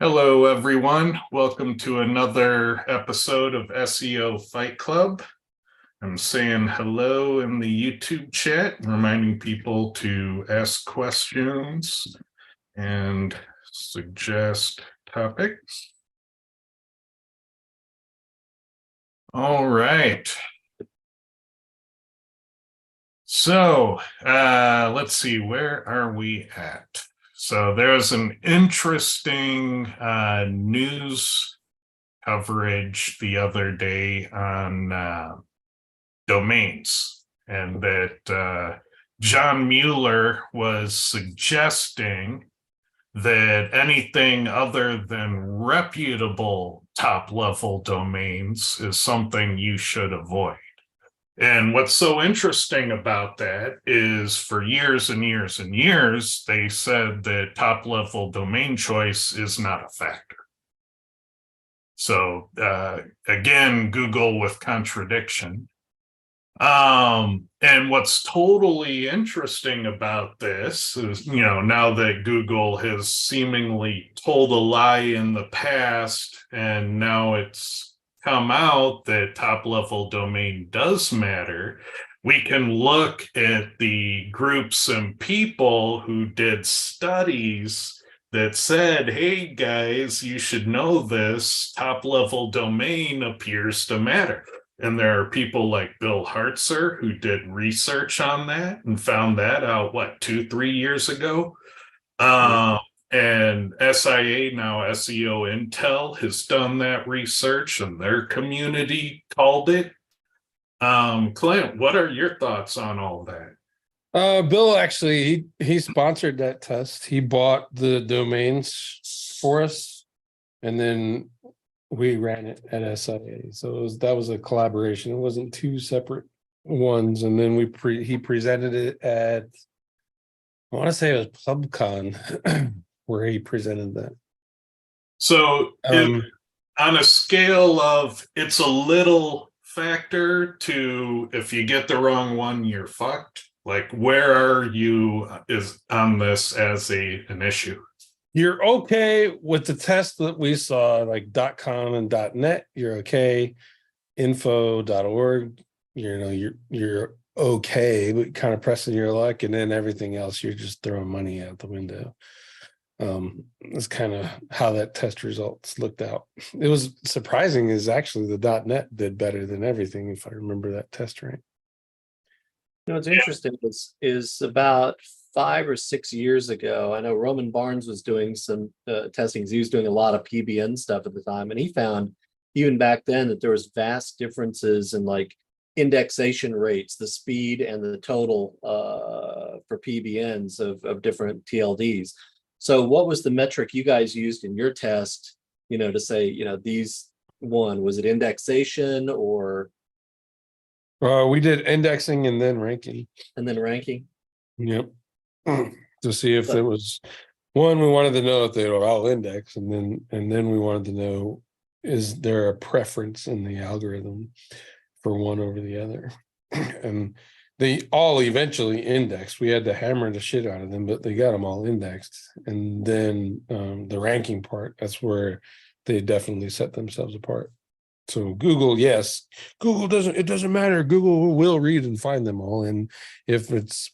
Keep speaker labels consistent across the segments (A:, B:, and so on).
A: Hello, everyone. Welcome to another episode of SEO Fight Club. I'm saying hello in the YouTube chat, reminding people to ask questions and suggest topics. All right. So let's see, where are we at? So there's an interesting news coverage the other day on domains, and that John Mueller was suggesting that anything other than reputable top-level domains is something you should avoid. And what's so interesting about that is for years and years and years, they said that top-level domain choice is not a factor. So again, Google with contradiction. And what's totally interesting about this is, now that Google has seemingly told a lie in the past, and now it's come out that top-level domain does matter, we can look at the groups and people who did studies that said, hey guys, you should know this, top-level domain appears to matter. And there are people like Bill Hartzer who did research on that and found that out, 2-3 years ago? And SIA, now SEO Intel, has done that research and their community called it. Clint, what are your thoughts on all that?
B: Bill actually he sponsored that test. He bought the domains for us, and then we ran it at SIA. So that was a collaboration. It wasn't two separate ones. And then he presented it at, I want to say it was PubCon where he presented that.
A: So on a scale of it's a little factor to if you get the wrong one, you're fucked. Like, where are you on this as an issue?
B: You're okay with the test that we saw, like .com and .net. You're okay. Info.org. You're okay, but kind of pressing your luck, and then everything else you're just throwing money out the window. That's kind of how that test results looked out. It was surprising is actually the .net did better than everything, if I remember that test right.
C: What's interesting is about 5 or 6 years ago, I know Roman Barnes was doing some testing. He was doing a lot of PBN stuff at the time, and he found even back then that there was vast differences in like indexation rates, the speed and the total for PBNs of different TLDs. So what was the metric you guys used in your test, to say, these one, was it indexation or?
B: We did indexing and then ranking. Yep. To see if there was one, we wanted to know if they were all indexed, and then we wanted to know, is there a preference in the algorithm for one over the other? And they all eventually indexed. We had to hammer the shit out of them, but they got them all indexed. And then the ranking part, that's where they definitely set themselves apart. So Google, yes, it doesn't matter. Google will read and find them all. And if it's,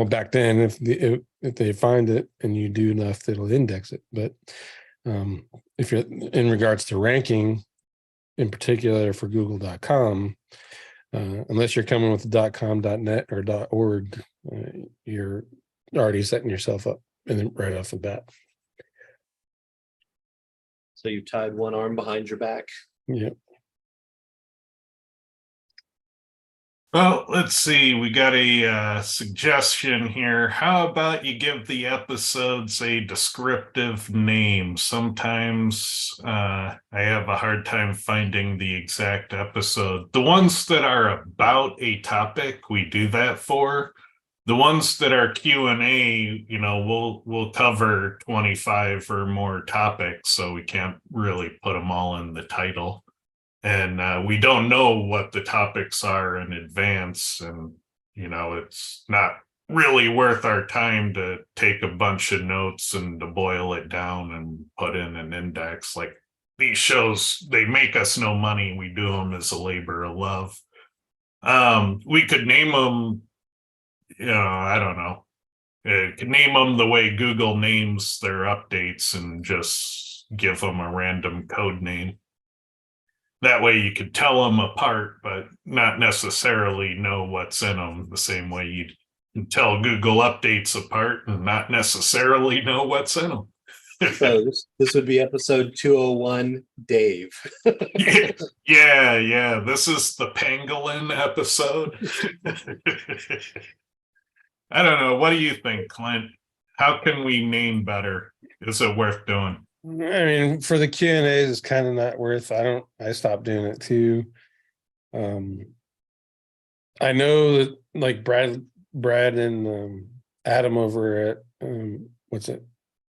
B: back then, if they find it and you do enough, it'll index it. But if you're in regards to ranking, in particular for google.com, unless you're coming with .com, .net, or .org, you're already setting yourself up right off the bat.
C: So you tied one arm behind your back.
B: Yep.
A: Well, let's see. We got a suggestion here. How about you give the episodes a descriptive name? Sometimes I have a hard time finding the exact episode. The ones that are about a topic, we do that for. The ones that are Q&A, we'll cover 25 or more topics, so we can't really put them all in the title. And we don't know what the topics are in advance, and it's not really worth our time to take a bunch of notes and to boil it down and put in an index. Like these shows, they make us no money. We do them as a labor of love. We could name them, I don't know. Could name them the way Google names their updates and just give them a random code name. That way you could tell them apart, but not necessarily know what's in them the same way you can tell Google updates apart and not necessarily know what's in them.
C: So this would be episode 201, Dave.
A: Yeah. This is the pangolin episode. I don't know. What do you think, Clint? How can we name better? Is it worth doing?
B: I mean, for the Q&As, it's kind of not worth. I stopped doing it too. I know that like Brad and Adam over at what's it,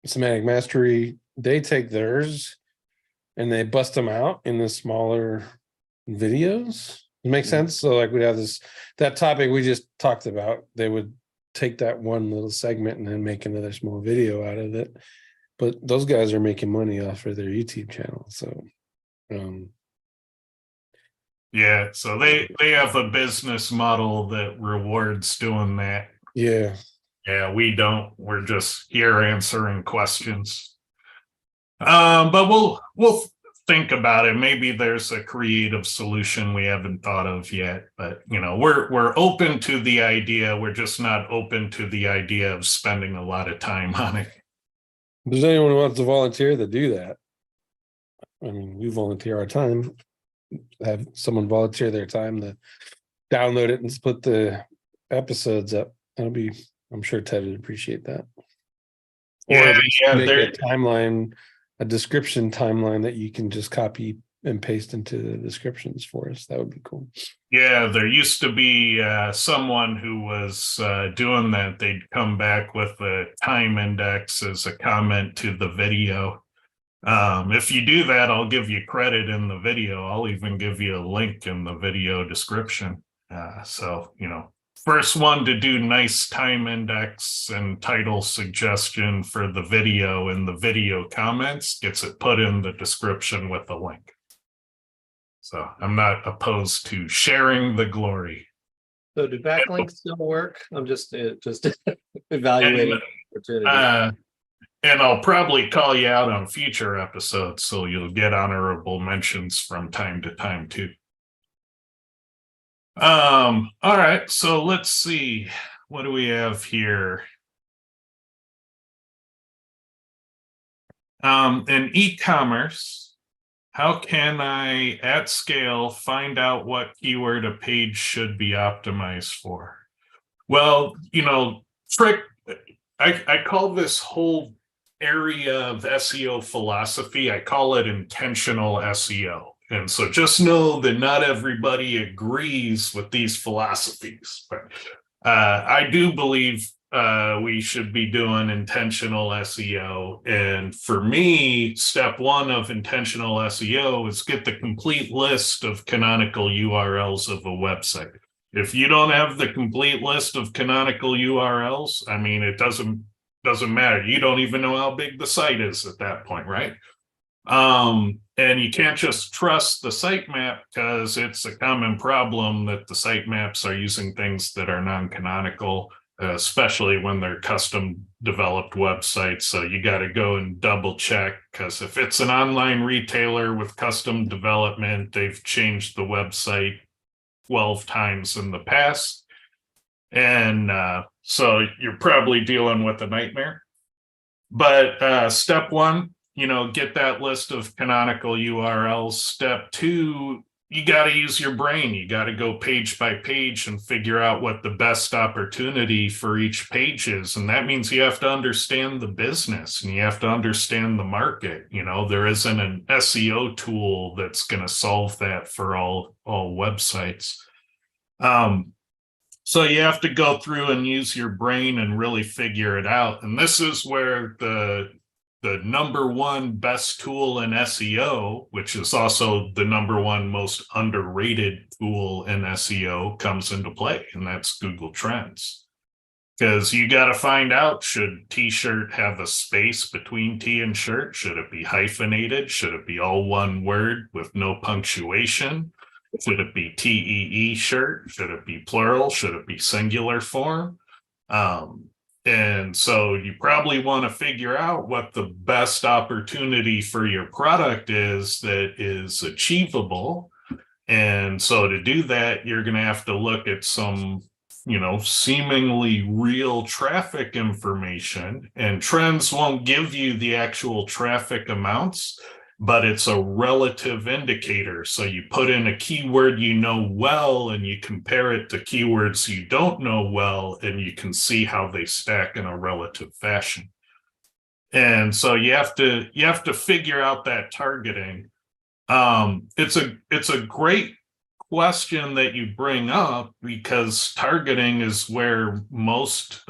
B: Semantic Mastery, they take theirs and they bust them out in the smaller videos. It makes sense. So like we'd have that topic we just talked about, they would take that one little segment and then make another small video out of it. But those guys are making money off of their YouTube channel. So
A: yeah, so they have a business model that rewards doing that.
B: Yeah.
A: Yeah, we don't. We're just here answering questions. But we'll think about it. Maybe there's a creative solution we haven't thought of yet. But we're open to the idea. We're just not open to the idea of spending a lot of time on it.
B: If there's anyone who wants to volunteer to do that, I mean, we volunteer our time. Have someone volunteer their time to download it and split the episodes up. I'm sure Ted would appreciate that. Or make a timeline, a description timeline that you can just copy and paste into the descriptions for us. That would be cool.
A: Yeah, there used to be someone who was doing that. They'd come back with a time index as a comment to the video. If you do that, I'll give you credit in the video. I'll even give you a link in the video description. So, first one to do nice time index and title suggestion for the video in the video comments gets it put in the description with a link. So I'm not opposed to sharing the glory.
C: So do backlinks still work? I'm just evaluating opportunity.
A: And I'll probably call you out on future episodes, so you'll get honorable mentions from time to time too. All right, so let's see. What do we have here? In e-commerce, how can I, at scale, find out what keyword a page should be optimized for? Well, I call this whole area of SEO philosophy, I call it intentional SEO. And so just know that not everybody agrees with these philosophies, but I do believe we should be doing intentional SEO. And for me, step one of intentional SEO is get the complete list of canonical URLs of a website. If you don't have the complete list of canonical URLs, I mean, it doesn't matter. You don't even know how big the site is at that point, right? And you can't just trust the sitemap because it's a common problem that the sitemaps are using things that are non-canonical, especially when they're custom developed websites. So you got to go and double check, because if it's an online retailer with custom development, they've changed the website 12 times in the past. And so you're probably dealing with a nightmare. But step one, get that list of canonical URLs. Step two, you got to use your brain. You got to go page by page and figure out what the best opportunity for each page is. And that means you have to understand the business and you have to understand the market. There isn't an SEO tool that's going to solve that for all websites. So you have to go through and use your brain and really figure it out. And this is where the number one best tool in SEO, which is also the number one most underrated tool in SEO, comes into play, and that's Google Trends. Because you got to find out, should t-shirt have a space between T and shirt? Should it be hyphenated? Should it be all one word with no punctuation? Should it be TEE shirt? Should it be plural? Should it be singular form? And so you probably want to figure out what the best opportunity for your product is that is achievable. And so to do that, you're going to have to look at some, seemingly real traffic information, and trends won't give you the actual traffic amounts, but it's a relative indicator. So you put in a keyword you know well, and you compare it to keywords you don't know well, and you can see how they stack in a relative fashion. And so you have to figure out that targeting. It's a great question that you bring up, because targeting is where most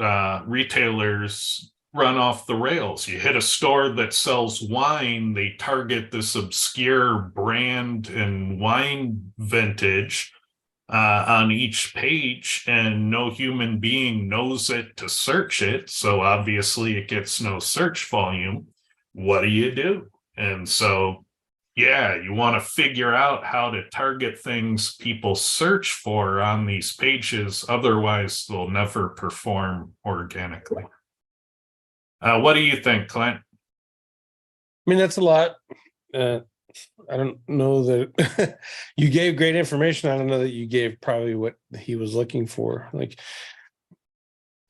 A: retailers run off the rails. You hit a store that sells wine, they target this obscure brand and wine vintage on each page, and no human being knows it to search it. So obviously it gets no search volume. What do you do? And so yeah, you want to figure out how to target things people search for on these pages. Otherwise, they'll never perform organically. What do you think, Clint?
B: I mean, that's a lot. I don't know that you gave great information. I don't know that you gave probably what he was looking for. Like,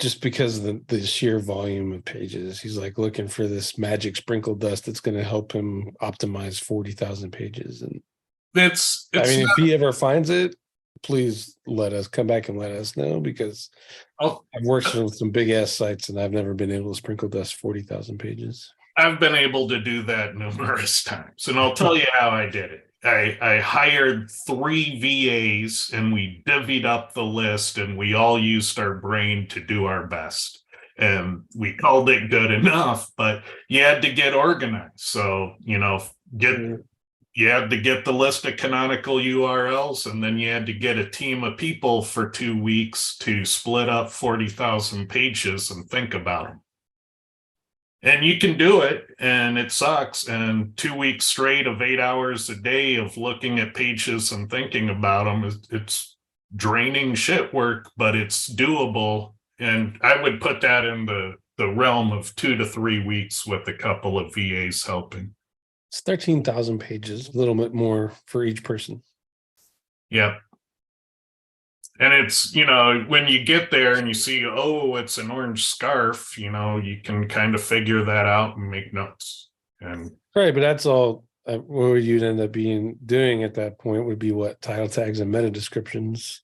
B: just because of the sheer volume of pages, he's like looking for this magic sprinkle dust that's going to help him optimize 40,000 pages. And
A: it's
B: I mean, if he ever finds it, please come back and let us know, because I've worked with some big ass sites and I've never been able to sprinkle dust 40,000 pages.
A: I've been able to do that numerous times, and I'll tell you how I did it. I hired 3 VAs, and we divvied up the list, and we all used our brain to do our best. And we called it good enough, but you had to get organized. So, you had to get the list of canonical URLs, and then you had to get a team of people for 2 weeks to split up 40,000 pages and think about them. And you can do it, and it sucks. And 2 weeks straight of 8 hours a day of looking at pages and thinking about them, it's draining shit work, but it's doable. And I would put that in the realm of 2 to 3 weeks with a couple of VAs helping.
B: It's 13,000 pages, a little bit more for each person.
A: Yeah. And it's, when you get there and you see, oh, it's an orange scarf, you can kind of figure that out and make notes. And
B: right, but that's all. What you'd end up doing at that point would be what? Title tags and meta descriptions.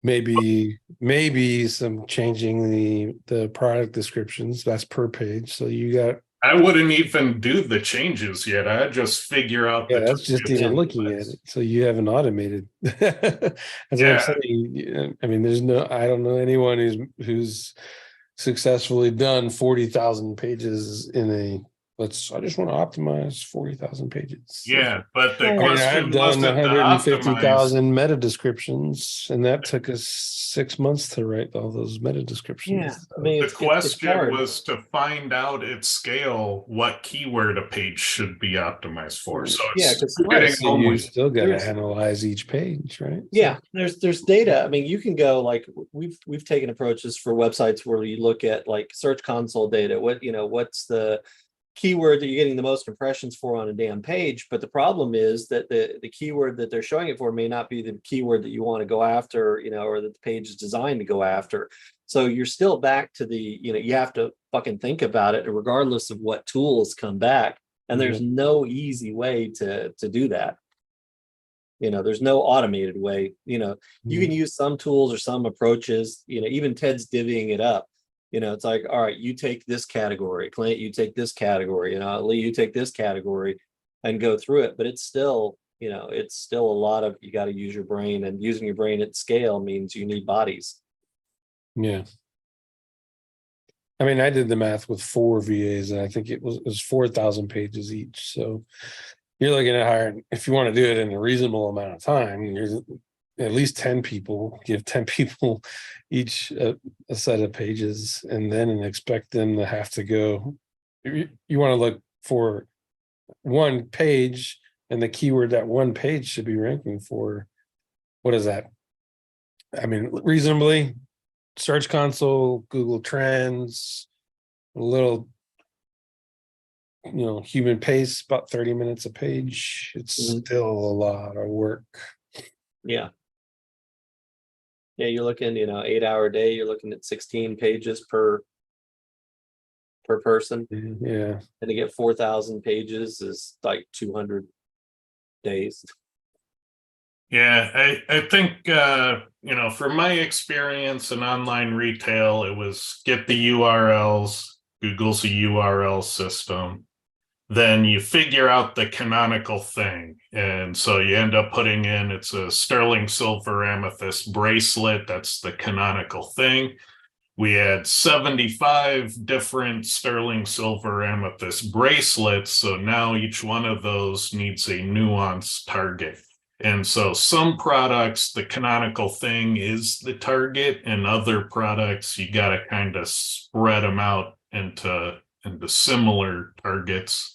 B: Maybe some changing the product descriptions. That's per page. So you got.
A: I wouldn't even do the changes yet. I'd just figure out.
B: Yeah, that's just even looking at it. So you haven't automated. That's what I'm saying. I mean, I don't know anyone who's successfully done 40,000 pages in I just want to optimize 40,000 pages.
A: Yeah, but the question
B: I've done 150,000 meta descriptions, and that took us 6 months to write all those meta descriptions.
C: Yeah, I mean,
A: the question was to find out at scale what keyword a page should be optimized for. So
B: you still got to analyze each page, right?
C: Yeah, there's data. I mean, you can go like we've taken approaches for websites where you look at like Search Console data. What's the keyword that you're getting the most impressions for on a damn page, but the problem is that the keyword that they're showing it for may not be the keyword that you want to go after, or that the page is designed to go after. So you're still back to you have to fucking think about it regardless of what tools come back. And there's no easy way to do that. There's no automated way. You can use some tools or some approaches, even Ted's divvying it up. It's like, all right, you take this category, Clint, you take this category, Lee, you take this category, and go through it. But it's still, a lot of, you got to use your brain, and using your brain at scale means you need bodies.
B: Yeah. I mean, I did the math with 4 VAs, and I think it was 4,000 pages each. So you're looking at hiring, if you want to do it in a reasonable amount of time, at least 10 people, give 10 people each a set of pages, and then expect them to have to go. You want to look for one page, and the keyword that one page should be ranking for. What is that? I mean, reasonably, Search Console, Google Trends, a little, human pace, about 30 minutes a page. It's still a lot of work.
C: Yeah. Yeah, you're looking, 8-hour day, you're looking at 16 pages per person.
B: Yeah.
C: And to get 4,000 pages is like 200 days.
A: Yeah, I think from my experience in online retail, it was get the URLs. Google's a URL system. Then you figure out the canonical thing. And so you end up putting in, it's a sterling silver amethyst bracelet. That's the canonical thing. We had 75 different sterling silver amethyst bracelets. So now each one of those needs a nuanced target. And so some products, the canonical thing is the target, and other products, you got to kind of spread them out into similar targets.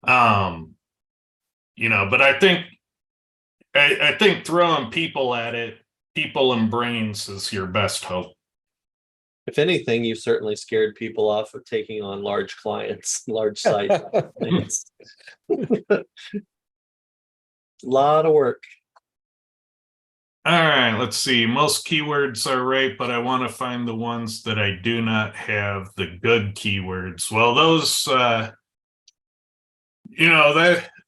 A: But I think throwing people at it, people and brains, is your best hope.
C: If anything, you've certainly scared people off of taking on large clients, large sites. A lot of work.
A: All right, let's see. Most keywords are right, but I want to find the ones that I do not have the good keywords. Well, those,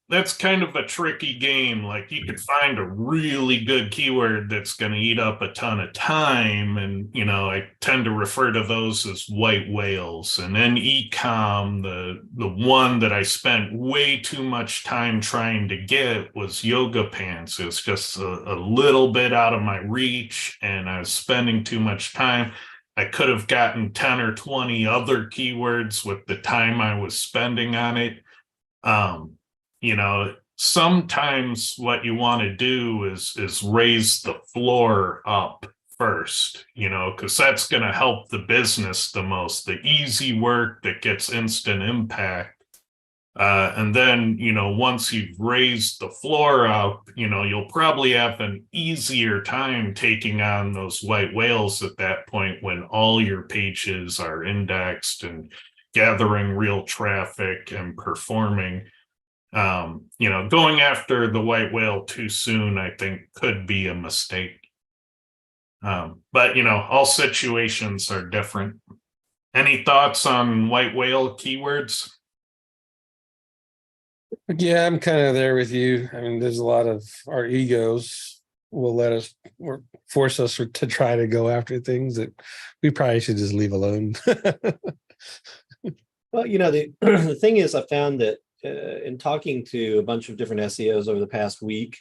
A: that's kind of a tricky game. Like, you could find a really good keyword that's going to eat up a ton of time. And, I tend to refer to those as white whales. And then ecom, the one that I spent way too much time trying to get was yoga pants. It was just a little bit out of my reach, and I was spending too much time. I could have gotten 10 or 20 other keywords with the time I was spending on it. Sometimes what you want to do is raise the floor up first, because that's going to help the business the most, the easy work that gets instant impact. And then, once you've raised the floor up, you'll probably have an easier time taking on those white whales at that point, when all your pages are indexed and gathering real traffic and performing. Going after the white whale too soon, I think, could be a mistake. But all situations are different. Any thoughts on white whale keywords?
B: Yeah, I'm kind of there with you. I mean, there's a lot of our egos will let us or force us to try to go after things that we probably should just leave alone.
C: Well, the thing is, I found that in talking to a bunch of different SEOs over the past week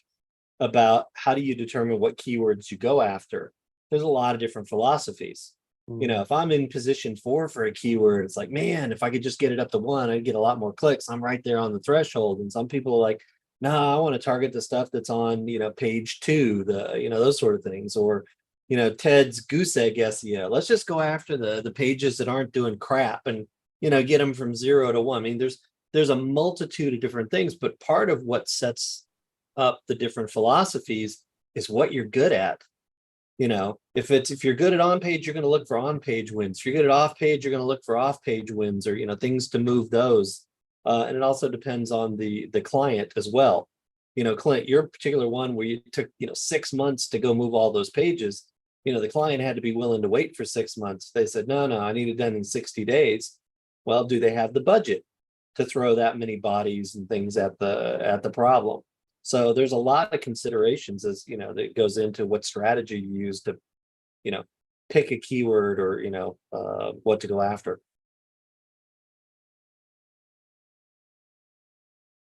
C: about how do you determine what keywords you go after, there's a lot of different philosophies. If I'm in position 4 for a keyword, it's like, man, if I could just get it up to 1, I'd get a lot more clicks. I'm right there on the threshold. And some people are like, no, I want to target the stuff that's on, page 2, those sort of things. Or, Ted's goose egg SEO. Let's just go after the pages that aren't doing crap and, get them from 0 to 1. I mean, there's a multitude of different things, but part of what sets up the different philosophies is what you're good at. If you're good at on page, you're going to look for on page wins. If you're good at off page, you're going to look for off page wins, or things to move those. And it also depends on the client as well. Clint, your particular one where you took 6 months to go move all those pages. The client had to be willing to wait for 6 months. They said, no, I need it done in 60 days. Well, do they have the budget to throw that many bodies and things at the problem? So there's a lot of considerations that goes into what strategy you use to, pick a keyword or, what to go after.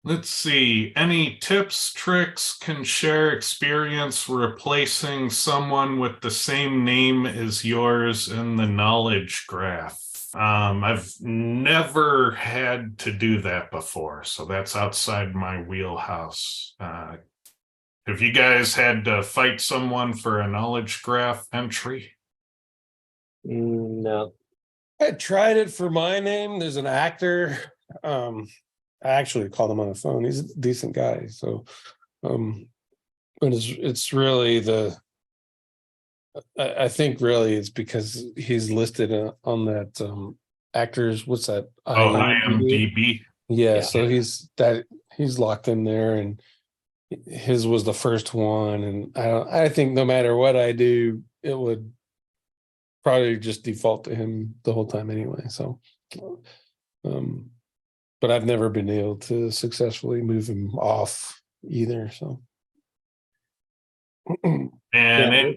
A: Let's see. Any tips, tricks, can share experience replacing someone with the same name as yours in the knowledge graph? I've never had to do that before, so that's outside my wheelhouse. Have you guys had to fight someone for a knowledge graph entry?
C: No.
B: I tried it for my name. There's an actor. I actually called him on the phone. He's a decent guy. So, but it's really I think really it's because he's listed on that actors. What's that?
A: Oh, IMDb.
B: Yeah.
C: Yeah.
B: So he's locked in there, and his was the first one. And I think no matter what I do, it would probably just default to him the whole time anyway. So, but I've never been able to successfully move him off either. So,
A: And
C: Yeah.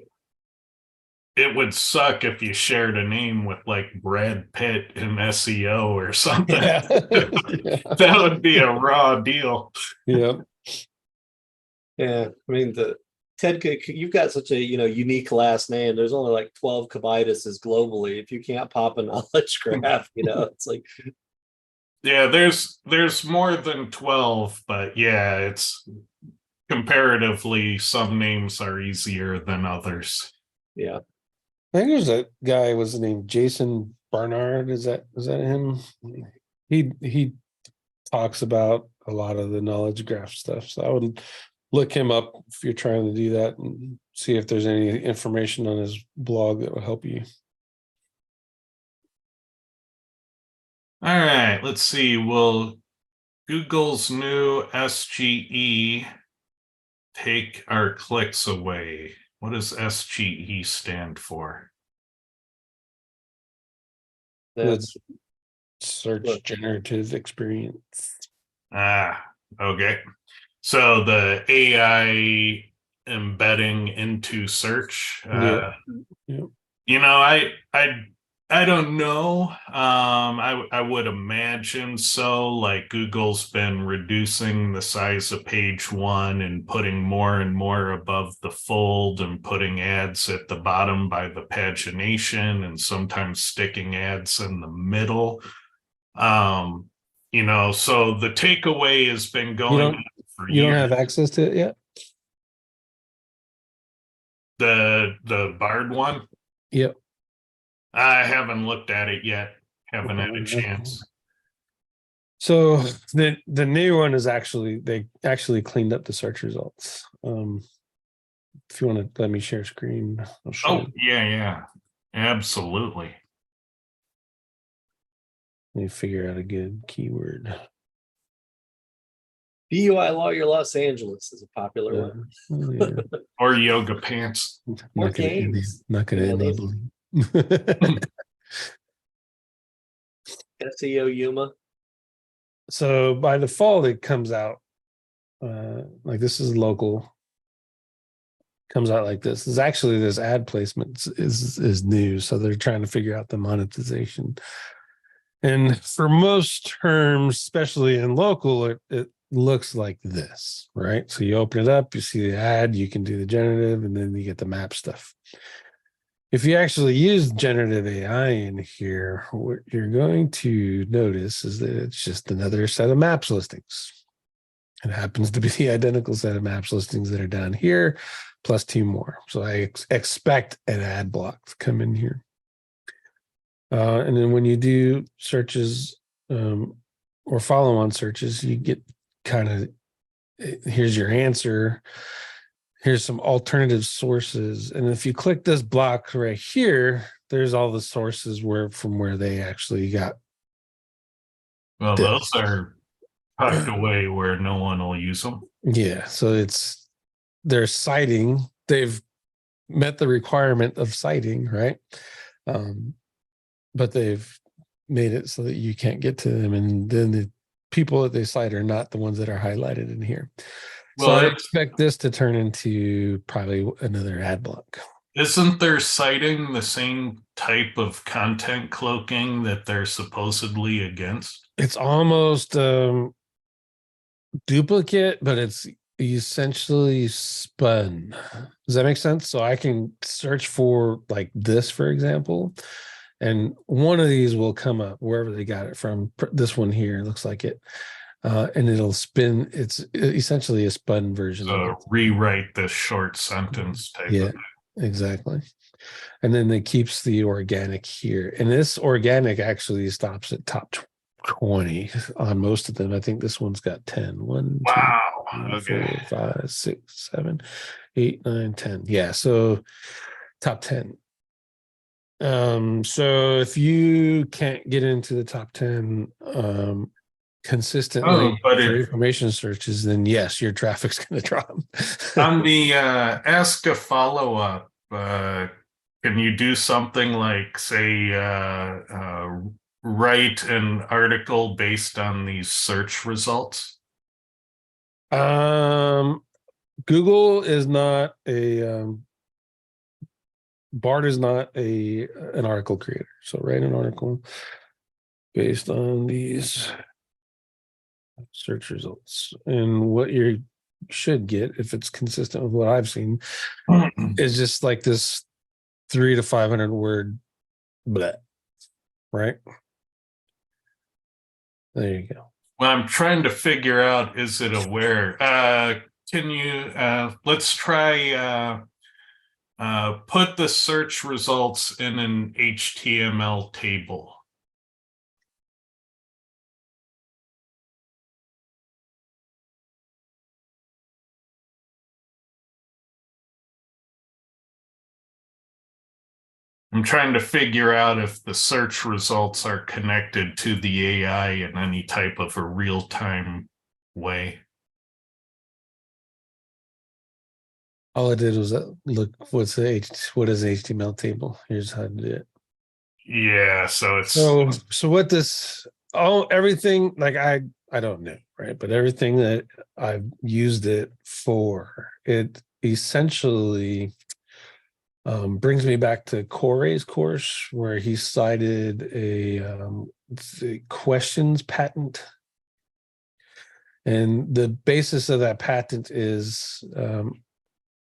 A: it would suck if you shared a name with like Brad Pitt in SEO or something.
B: yeah.
A: That would be a raw deal.
B: Yeah.
C: Yeah. I mean, Ted, you've got such a unique last name. There's only like 12 Kabitises globally. If you can't pop a knowledge graph, it's like,
A: Yeah, there's more than 12, but yeah, it's comparatively some names are easier than others.
C: yeah.
B: I think there's a guy was named Jason Barnard. Is that him? He talks about a lot of the knowledge graph stuff. So I would look him up if you're trying to do that and see if there's any information on his blog that will help you.
A: All right, let's see. Will Google's new SGE take our clicks away? What does SGE stand for?
C: That's
B: Search generative experience.
A: Ah, okay. So the AI embedding into search.
B: Yeah.
A: I don't know. I would imagine so. Like Google's been reducing the size of page one and putting more and more above the fold and putting ads at the bottom by the pagination and sometimes sticking ads in the middle. So the takeaway has been going on for
B: You
A: years.
B: don't have access to it yet?
A: The Bard one?
B: Yep.
A: I haven't looked at it yet. Haven't had a chance.
B: So the new one is they actually cleaned up the search results. If you want to let me share screen, I'll show
A: Oh,
B: you.
A: yeah. Absolutely.
B: Let me figure out a good keyword.
C: DUI lawyer Los Angeles is a popular one.
B: Yeah.
A: Or yoga pants.
C: More games.
B: Not gonna enable.
C: SEO Yuma.
B: So by default, it comes out like this is local. Comes out like this. Is actually this ad placement is new, so they're trying to figure out the monetization. And for most terms, especially in local, it looks like this, right? So you open it up, you see the ad, you can do the generative, and then you get the map stuff. If you actually use generative AI in here, what you're going to notice is that it's just another set of maps listings. It happens to be the identical set of maps listings that are down here, plus 2 more. So I expect an ad block to come in here. And then when you do searches or follow-on searches, you get kind of, here's your answer. Here's some alternative sources. And if you click this block right here, there's all the sources from where they actually got.
A: Well, those are tucked away where no one will use them.
B: Yeah. So they're citing, they've met the requirement of citing, right? But they've made it so that you can't get to them. And then the people that they cite are not the ones that are highlighted in here. So I expect this to turn into probably another ad block.
A: Isn't there citing the same type of content cloaking that they're supposedly against?
B: It's almost duplicate, but it's essentially spun. Does that make sense? So I can search for like this, for example, and one of these will come up wherever they got it from. This one here looks like it. and it'll spin. It's essentially a spun version of
A: So
B: it.
A: rewrite this short sentence type
B: Yeah,
A: of thing.
B: exactly. And then it keeps the organic here. And this organic actually stops at top 20 on most of them. I think this one's got 10. 1, 2,
A: Wow.
B: 3,
A: Okay.
B: 4, 5, 6, 7, 8, 9, 10. Yeah, so top 10. So if you can't get into the top 10 consistently
A: But
B: for information searches, then yes, your traffic's going to drop.
A: on the ask a follow-up, can you do something like, say, write an article based on these search results?
B: Google is not a Bart is not an article creator. So write an article based on these search results. And what you should get, if it's consistent with what I've seen, is just like this 300 to 500 word bleh, right? There you go.
A: Well, I'm trying to figure out, is it aware? Can you, let's try, put the search results in an HTML table. I'm trying to figure out if the search results are connected to the AI in any type of a real-time way.
B: All I did was look, what is the HTML table? Here's how to do it.
A: Yeah, so it's
B: So what this everything, like I don't know, right? But everything that I've used it for, it essentially brings me back to Corey's course where he cited the questions patent. And the basis of that patent is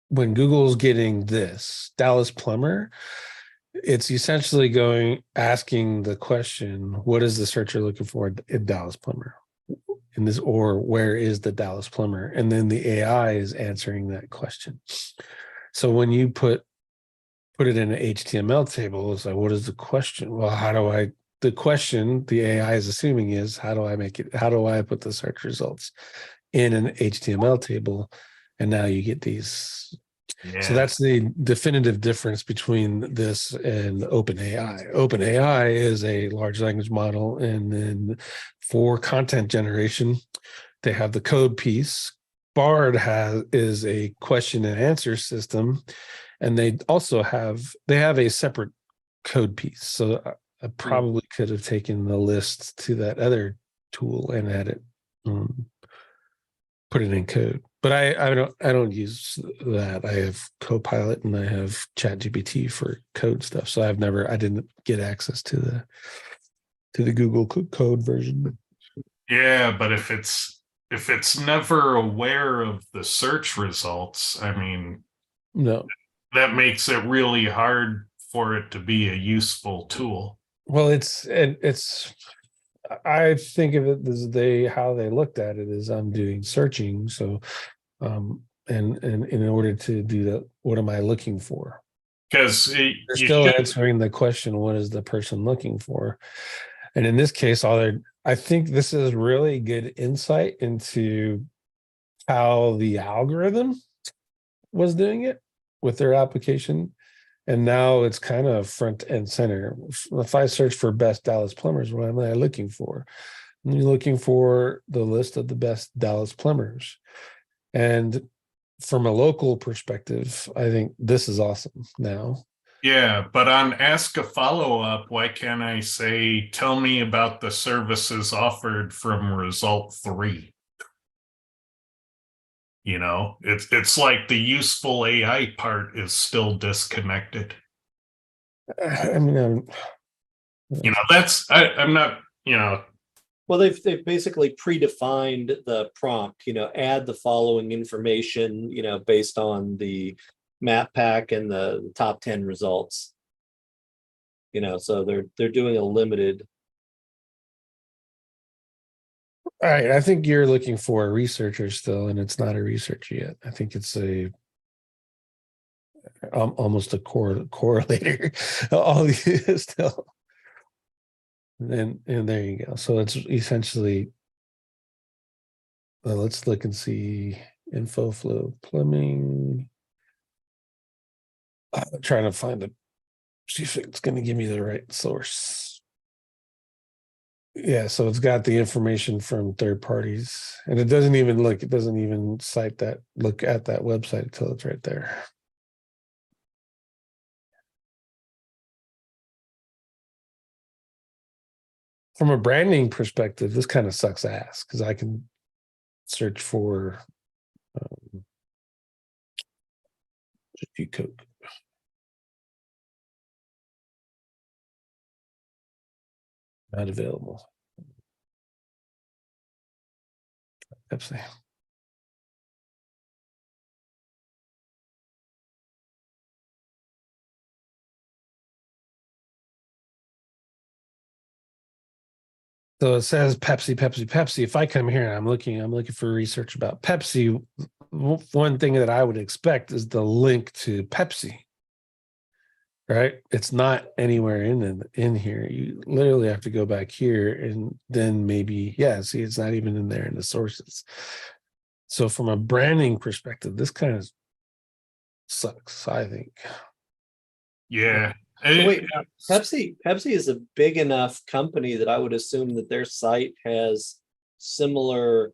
B: when Google's getting this Dallas plumber, it's essentially asking the question, what is the searcher looking for in Dallas plumber? In this, or where is the Dallas plumber? And then the AI is answering that question. So when you put it in an HTML table, it's like, what is the question? Well, the question the AI is assuming is, how do I put the search results in an HTML table? And now you get these.
A: yeah.
B: So that's the definitive difference between this and OpenAI. OpenAI is a large language model, and then for content generation, they have the code piece. Bard is a question and answer system, and they also have a separate code piece. So I probably could have taken the list to that other tool and had it put it in code. But I don't use that. I have Copilot and I have ChatGPT for code stuff. So I didn't get access to the Google code version.
A: Yeah, but if it's never aware of the search results, I mean,
B: No.
A: that makes it really hard for it to be a useful tool.
B: Well, I think of it as how they looked at it is I'm doing searching. So and in order to do that, what am I looking for?
A: Because
B: they're still answering the question, what is the person looking for? And in this case, I think this is really good insight into how the algorithm was doing it with their application. And now it's kind of front and center. If I search for best Dallas plumbers, what am I looking for? I'm looking for the list of the best Dallas plumbers. And from a local perspective, I think this is awesome now.
A: Yeah, but on ask a follow-up, why can't I say, tell me about the services offered from result 3? You know, it's like the useful AI part is still disconnected.
B: I mean,
A: You know, I'm not, you know.
C: Well, they've basically predefined the prompt, add the following information, based on the map pack and the top 10 results. So they're doing a limited.
B: All right, I think you're looking for a researcher still, and it's not a researcher yet. I think it's almost a correlator. All these still, and there you go. So it's essentially. Let's look and see info flow plumbing. I'm trying to find see if it's going to give me the right source. Yeah, so it's got the information from third parties, and it doesn't even cite that, look at that website until it's right there. From a branding perspective, this kind of sucks ass because I can search for Coke. Not available. Pepsi. So it says Pepsi, Pepsi, Pepsi. If I come here and I'm looking for research about Pepsi, one thing that I would expect is the link to Pepsi. Right? It's not anywhere in here. You literally have to go back here and then maybe, see, it's not even in there in the sources. So from a branding perspective, this kind of sucks, I think.
A: Yeah.
C: So wait, Pepsi is a big enough company that I would assume that their site has similar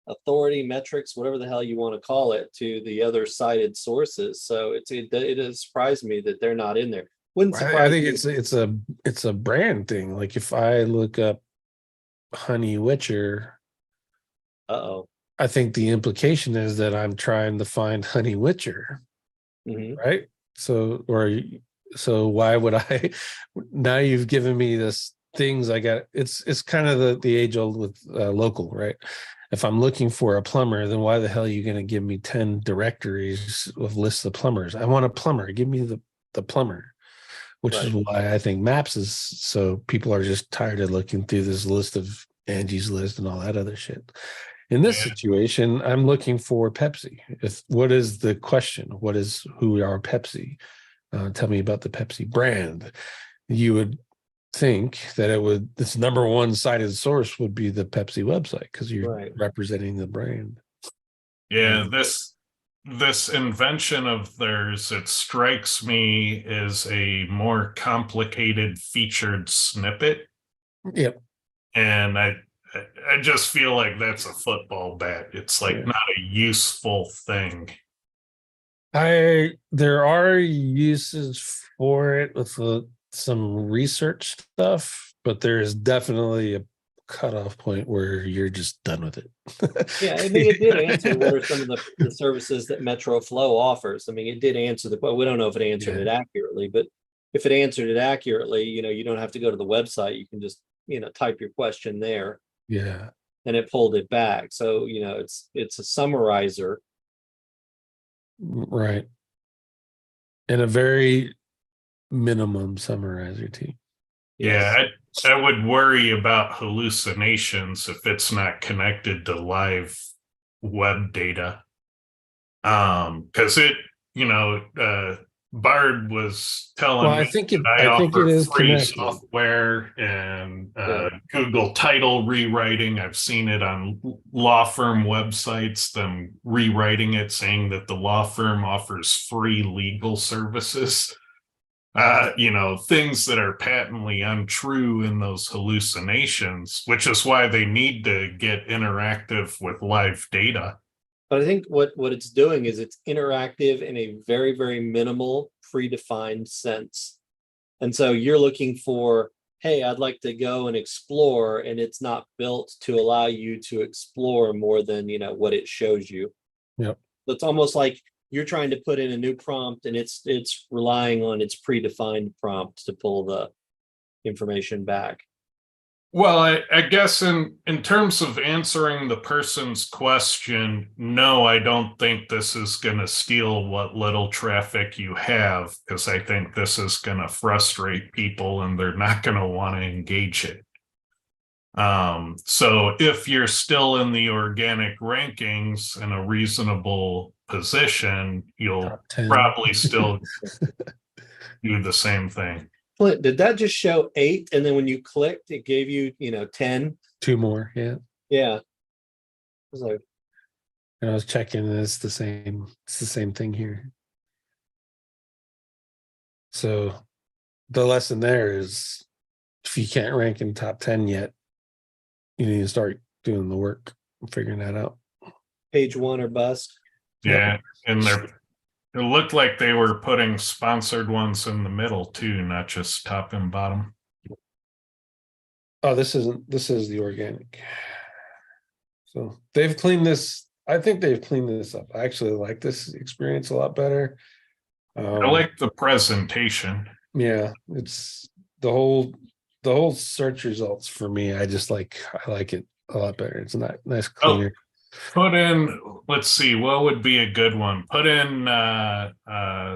C: authority metrics, whatever the hell you want to call it, to the other cited sources. So it has surprised me that they're not in there. Wouldn't surprise
B: I think it's a brand thing. Like if I look up Honey Witcher, I think the implication is that I'm trying to find Honey Witcher, right? So why would I? Now you've given me this things I got. It's kind of the age old with local, right? If I'm looking for a plumber, then why the hell are you going to give me 10 directories of lists of plumbers? I want a plumber. Give me the plumber, which is why I think Maps is so people are just tired of looking through this list of Angie's List and all that other shit. In this situation, I'm looking for Pepsi. What is the question? Who are Pepsi? Tell me about the Pepsi brand. You would think that its number one cited source would be the Pepsi website because you're representing the brand.
A: Yeah, this invention of theirs, it strikes me as a more complicated featured snippet.
B: Yep.
A: And I just feel like that's a football bat. It's like not a useful thing.
B: There are uses for it with some research stuff, but there is definitely a cutoff point where you're just done with it.
C: Yeah, I mean, it did answer what are some of the services that Metro Flow offers. I mean, it did answer we don't know if it answered it accurately, but if it answered it accurately, you don't have to go to the website. You can just, type your question there.
B: Yeah.
C: And it pulled it back. So, it's a summarizer.
B: Right. And a very minimum summarizer too.
A: Yeah, I would worry about hallucinations if it's not connected to live web data. Because Bard was telling me
B: I think it is
A: free
B: connected.
A: software and Google title rewriting. I've seen it on law firm websites, them rewriting it, saying that the law firm offers free legal services. Things that are patently untrue in those hallucinations, which is why they need to get interactive with live data.
C: But I think what it's doing is it's interactive in a very, very minimal predefined sense. And so you're looking for, hey, I'd like to go and explore, and it's not built to allow you to explore more than, what it shows you.
B: Yep.
C: So it's almost like you're trying to put in a new prompt and it's relying on its predefined prompt to pull the information back.
A: Well, I guess in terms of answering the person's question, no, I don't think this is going to steal what little traffic you have, because I think this is going to frustrate people and they're not going to want to engage it. So if you're still in the organic rankings in a reasonable position, you'll
B: Top 10.
A: probably still do the same thing.
C: Clint, did that just show 8? And then when you clicked, it gave you, 10?
B: 2 more. Yeah.
C: Yeah. I was like,
B: And I was checking, and it's the same thing here. So the lesson there is, if you can't rank in top 10 yet, you need to start doing the work and figuring that out.
C: page 1 or bust.
A: Yeah. And it looked like they were putting sponsored ones in the middle too, not just top and bottom.
B: Oh, this is the organic. So they've cleaned this. I think they've cleaned this up. I actually like this experience a lot better.
A: I like the presentation.
B: Yeah, it's the whole search results for me. I like it a lot better. It's not nice, cleaner.
A: Put in, let's see, what would be a good one? Put in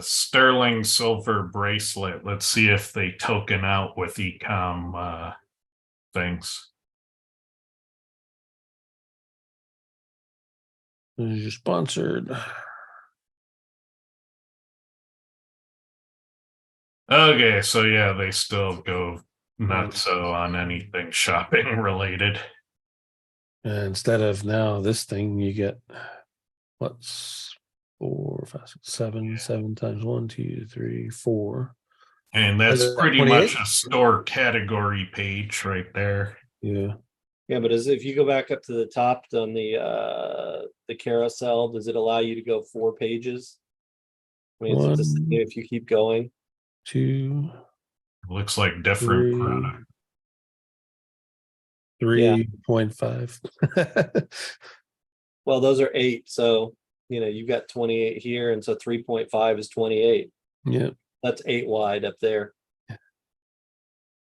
A: sterling silver bracelet. Let's see if they token out with ecom things.
B: You're sponsored.
A: Okay, so yeah, they still go nuts so on anything shopping related.
B: And instead of now this thing, you get what's 4, 5, 6, 7, 7 times 1, 2, 3, 4.
A: And that's pretty
B: 28?
A: much a store category page right there.
B: Yeah.
C: Yeah, but if you go back up to the top on the carousel, does it allow you to go 4 pages? I mean, is it the same if you keep going?
B: 2.
A: Looks like different product.
B: 3.5.
C: Well, those are 8. So, you've got 28 here. And so 3.5 is 28.
B: Yeah.
C: That's 8 wide up there.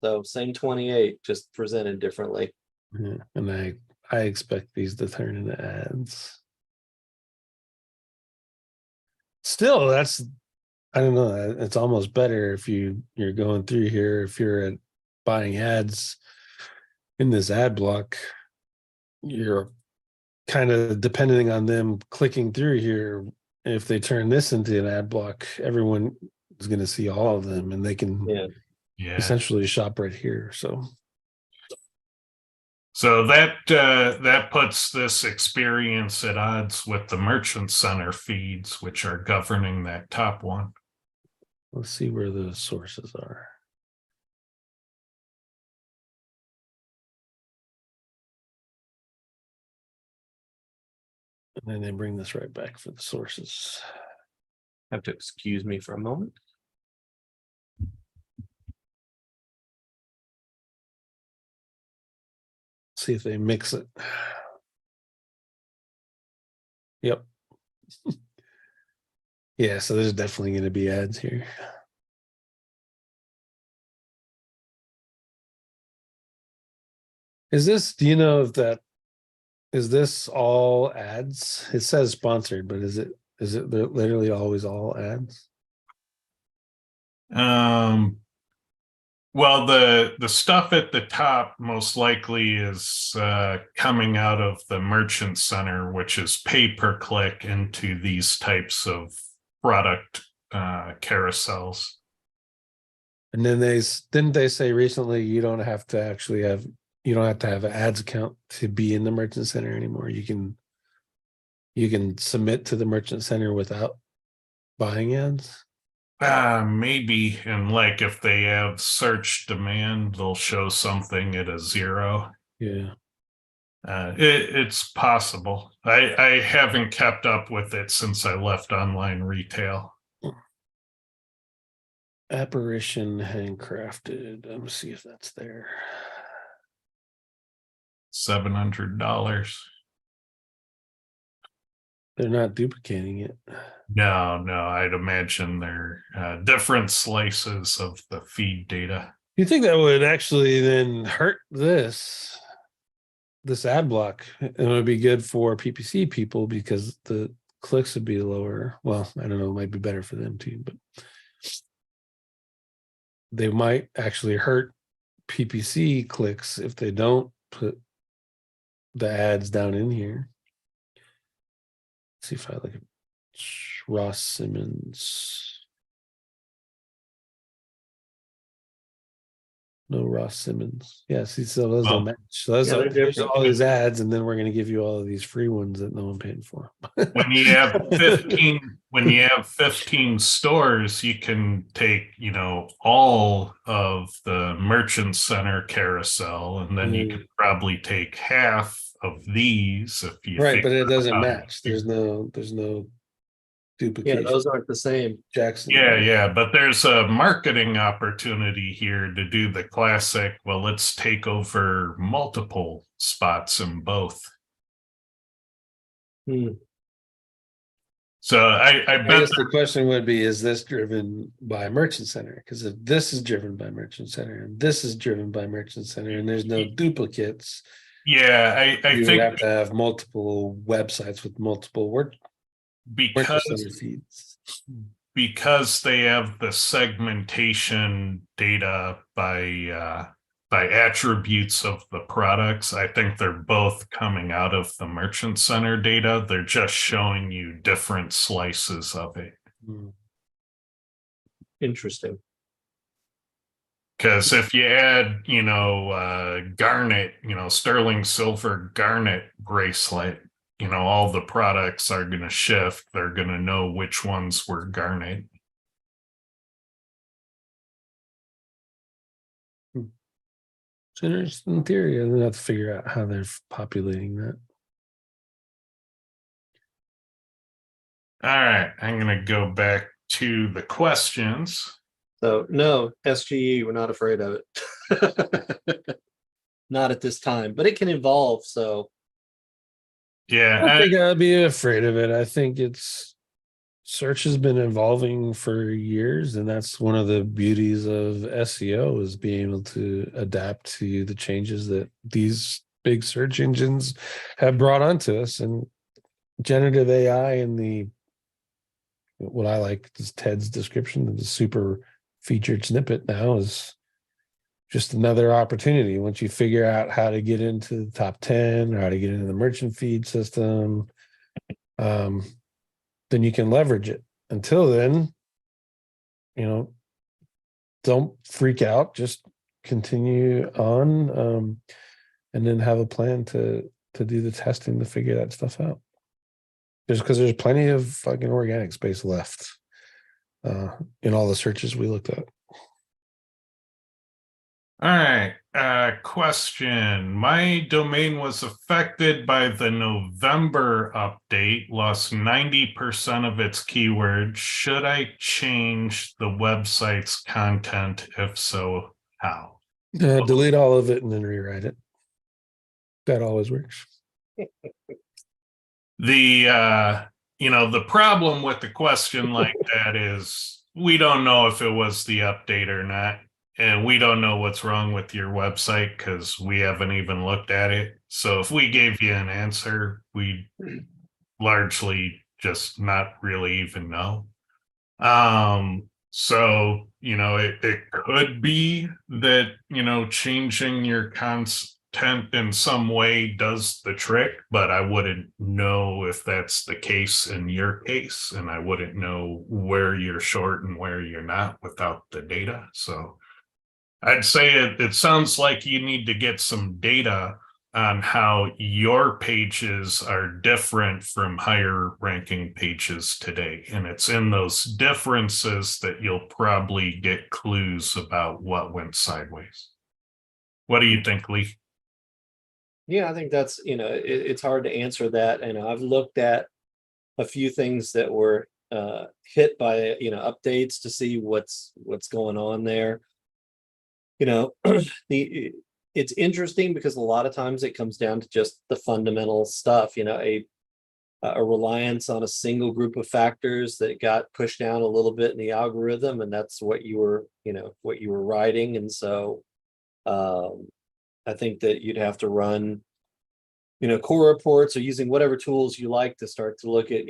C: So same 28, just presented differently.
B: Yeah. And I expect these to turn into ads. Still, I don't know. It's almost better if you're going through here. If you're buying ads in this ad block, you're kind of depending on them clicking through here. If they turn this into an ad block, everyone is going to see all of them, and they can essentially shop right here.
A: So that puts this experience at odds with the Merchant Center feeds, which are governing that top one.
B: Let's see where the sources are. And then they bring this right back for the sources.
C: Have to excuse me for a moment.
B: See if they mix it. Yep. Yeah, so there's definitely going to be ads here. Do you know if that, is this all ads? It says sponsored, but is it literally always all ads?
A: Well, the stuff at the top most likely is coming out of the Merchant Center, which is pay per click into these types of product carousels.
B: And then didn't they say recently you don't have to have an ads account to be in the Merchant Center anymore. You can submit to the Merchant Center without buying ads.
A: Maybe, and like if they have search demand, they'll show something at a 0.
B: Yeah.
A: It's possible. I haven't kept up with it since I left online retail.
B: Apparition handcrafted. Let me see if that's there.
A: $700.
B: They're not duplicating it.
A: No, I'd imagine they're different slices of the feed data.
B: You think that would actually then hurt this ad block? It would be good for PPC people because the clicks would be lower. Well, I don't know, it might be better for them too, but they might actually hurt PPC clicks if they don't put the ads down in here. Let's see if I look at Ross Simmons. No Ross Simmons. Yeah, see, so those don't match. So that's
C: Yeah, they're
B: here's
C: different.
B: all these ads, and then we're gonna give you all of these free ones that no one paid for.
A: When you have 15 stores, you can take, all of the merchant center carousel, and then you could probably take half of these if you
B: Right, but it doesn't
A: out-
B: match. There's no
C: Yeah,
B: duplication.
C: those aren't the same.
B: Jackson.
A: Yeah, but there's a marketing opportunity here to do the classic, well, let's take over multiple spots in both. So I
B: I
A: bet
B: guess the question would be, is this driven by Merchant Center? Because if this is driven by Merchant Center and this is driven by Merchant Center and there's no duplicates,
A: I
B: you would
A: think
B: have to have multiple websites with multiple Merchant Center feeds.
A: because they have the segmentation data by attributes of the products, I think they're both coming out of the Merchant Center data. They're just showing you different slices of it.
C: Interesting.
A: Because if you add, garnet, sterling silver garnet bracelet, all the products are going to shift. They're going to know which ones were garnet.
B: It's interesting theory. I'm gonna have to figure out how they're populating that.
A: All right, I'm going to go back to the questions.
C: So no, SGE, we're not afraid of it. Not at this time, but it can evolve. So
A: Yeah,
B: I think I'd be afraid of it. I think search has been evolving for years, and that's one of the beauties of SEO is being able to adapt to the changes that these big search engines have brought onto us. And generative AI and what I like is Ted's description of the super featured snippet now is just another opportunity. Once you figure out how to get into the top 10 or how to get into the merchant feed system, then you can leverage it. Until then, don't freak out, just continue on, and then have a plan to do the testing to figure that stuff out. Just because there's plenty of fucking organic space left in all the searches we looked at.
A: All right. Question. My domain was affected by the November update, lost 90% of its keywords. Should I change the website's content? If so, how?
B: Delete all of it and then rewrite it. That always works.
A: The problem with the question like that is we don't know if it was the update or not. And we don't know what's wrong with your website because we haven't even looked at it. So if we gave you an answer, we largely just not really even know. So, it could be that, changing your content in some way does the trick, but I wouldn't know if that's the case in your case. And I wouldn't know where you're short and where you're not without the data. So I'd say it sounds like you need to get some data on how your pages are different from higher ranking pages today. And it's in those differences that you'll probably get clues about what went sideways. What do you think, Lee?
C: yeah, I think that's, it's hard to answer that. And I've looked at a few things that were hit by, updates to see what's going on there. It's interesting because a lot of times it comes down to just the fundamental stuff, a reliance on a single group of factors that got pushed down a little bit in the algorithm, and that's what you were writing. And so I think that you'd have to run core reports or using whatever tools you like to start to look at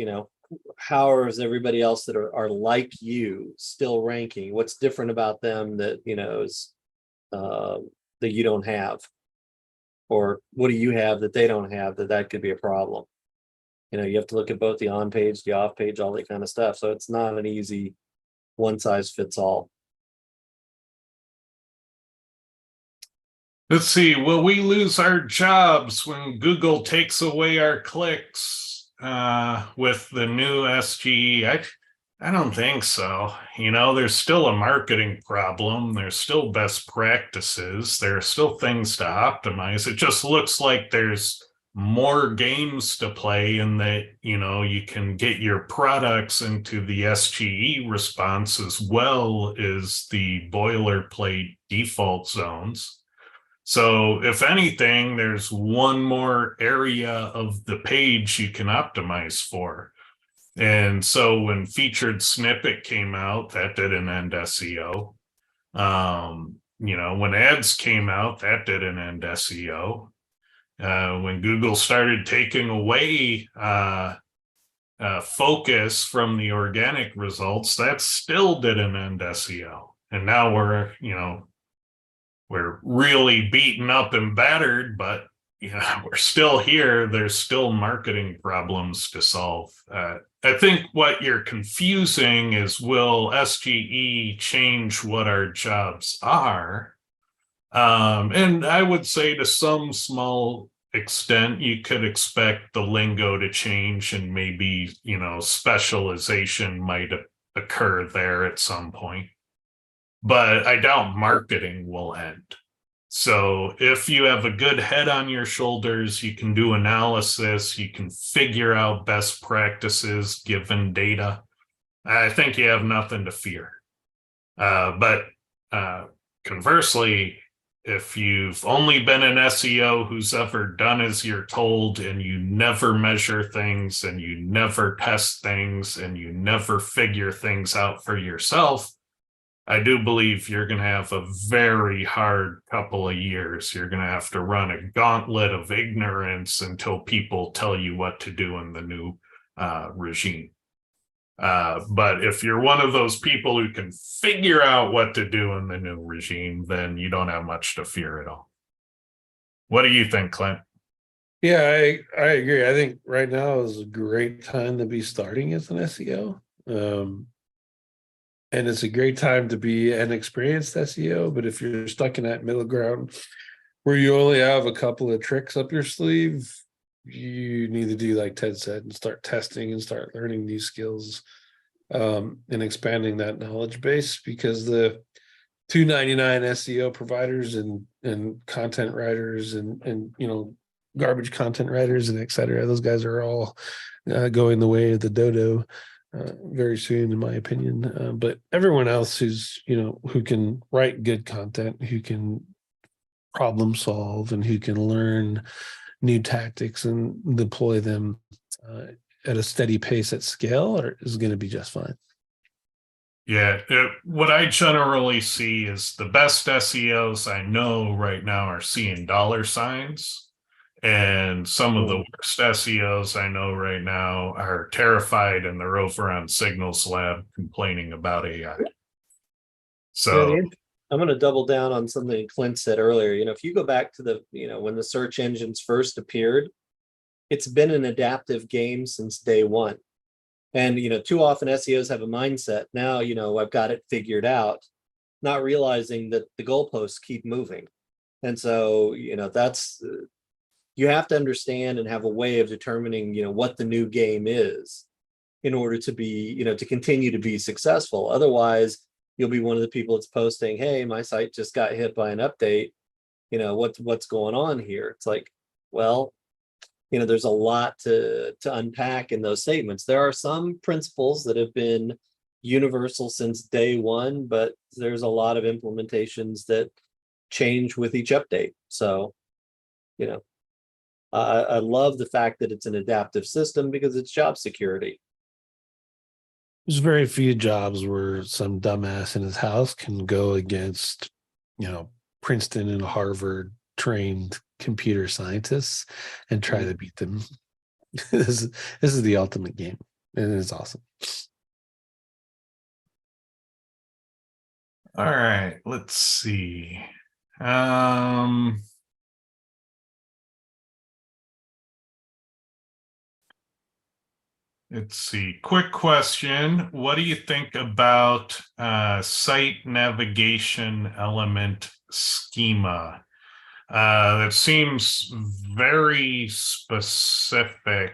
C: how is everybody else that are like you still ranking, what's different about them that is that you don't have. Or what do you have that they don't have that could be a problem? You have to look at both the on page, the off page, all that kind of stuff. So it's not an easy one size fits all.
A: Let's see. Will we lose our jobs when Google takes away our clicks with the new SGE? I don't think so. There's still a marketing problem. There's still best practices. There are still things to optimize. It just looks like there's more games to play, and that, you can get your products into the SGE response as well as the boilerplate default zones. So if anything, there's one more area of the page you can optimize for. And so when featured snippet came out, that didn't end SEO. When ads came out, that didn't end SEO. When Google started taking away focus from the organic results, that still didn't end SEO. And now we're really beaten up and battered, but we're still here. There's still marketing problems to solve. I think what you're confusing is, will SGE change what our jobs are? And I would say to some small extent, you could expect the lingo to change, and maybe, specialization might occur there at some point. But I doubt marketing will end. So if you have a good head on your shoulders, you can do analysis, you can figure out best practices given data, I think you have nothing to fear. But conversely, if you've only been an SEO who's ever done as you're told, and you never measure things, and you never test things, and you never figure things out for yourself, I do believe you're going to have a very hard couple of years. You're going to have to run a gauntlet of ignorance until people tell you what to do in the new regime. But if you're one of those people who can figure out what to do in the new regime, then you don't have much to fear at all. What do you think, Clint?
B: Yeah, I agree. I think right now is a great time to be starting as an SEO. And it's a great time to be an experienced SEO. But if you're stuck in that middle ground where you only have a couple of tricks up your sleeve, you need to do like Ted said and start testing and start learning these skills, and expanding that knowledge base, because the $2.99 SEO providers and content writers and garbage content writers and et cetera, those guys are all going the way of the dodo very soon, in my opinion. But everyone else who can write good content, who can problem solve, and who can learn new tactics and deploy them at a steady pace at scale is going to be just fine.
A: Yeah, what I generally see is the best SEOs I know right now are seeing dollar signs. And some of the worst SEOs I know right now are terrified, and they're over on Signals Lab complaining about AI. So
C: I'm going to double down on something Clint said earlier. If you go back to when the search engines first appeared, it's been an adaptive game since day one. And, too often SEOs have a mindset, now, I've got it figured out, not realizing that the goalposts keep moving. And so, that's, you have to understand and have a way of determining, what the new game is in order to be, to continue to be successful. Otherwise, you'll be one of the people that's posting, hey, my site just got hit by an update. What's going on here? It's like, well, there's a lot to unpack in those statements. There are some principles that have been universal since day one, but there's a lot of implementations that change with each update. So, I love the fact that it's an adaptive system because it's job security.
B: There's very few jobs where some dumbass in his house can go against, Princeton and Harvard trained computer scientists and try to beat them. This is the ultimate game, and it's awesome.
A: All right, let's see. let's see. Quick question. What do you think about site navigation element schema? That seems very specific.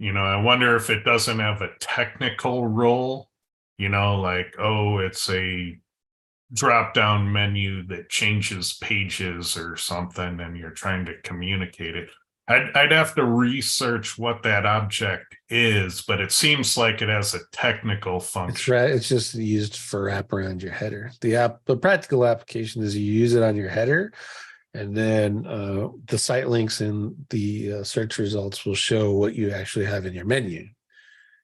A: I wonder if it doesn't have a technical role, like, oh, it's a drop down menu that changes pages or something, and you're trying to communicate it. I'd have to research what that object is, but it seems like it has a technical function.
B: It's just used for wrap around your header. The practical application is you use it on your header, and then the site links in the search results will show what you actually have in your menu.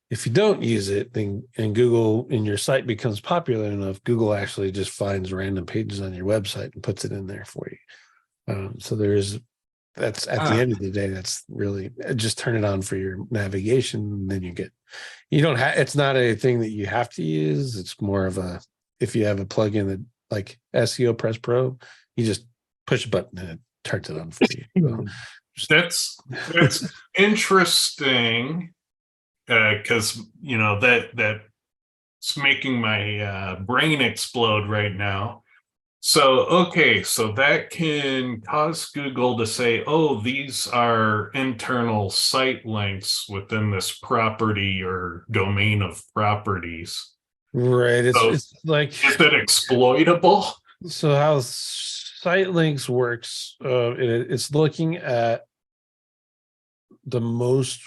B: If you don't use it, then and Google and your site becomes popular enough, Google actually just finds random pages on your website and puts it in there for you. So that's at the end of the day, that's really just turn it on for your navigation. And then you don't have, it's not a thing that you have to use. It's more of if you have a plugin that like SEO Press Pro, you just push a button and it turns it on for you. So,
A: that's interesting. Because that's making my brain explode right now. So that can cause Google to say, oh, these are internal site links within this property or domain of properties.
B: Right. It's like,
A: is it exploitable?
B: So how site links works, it's looking at the most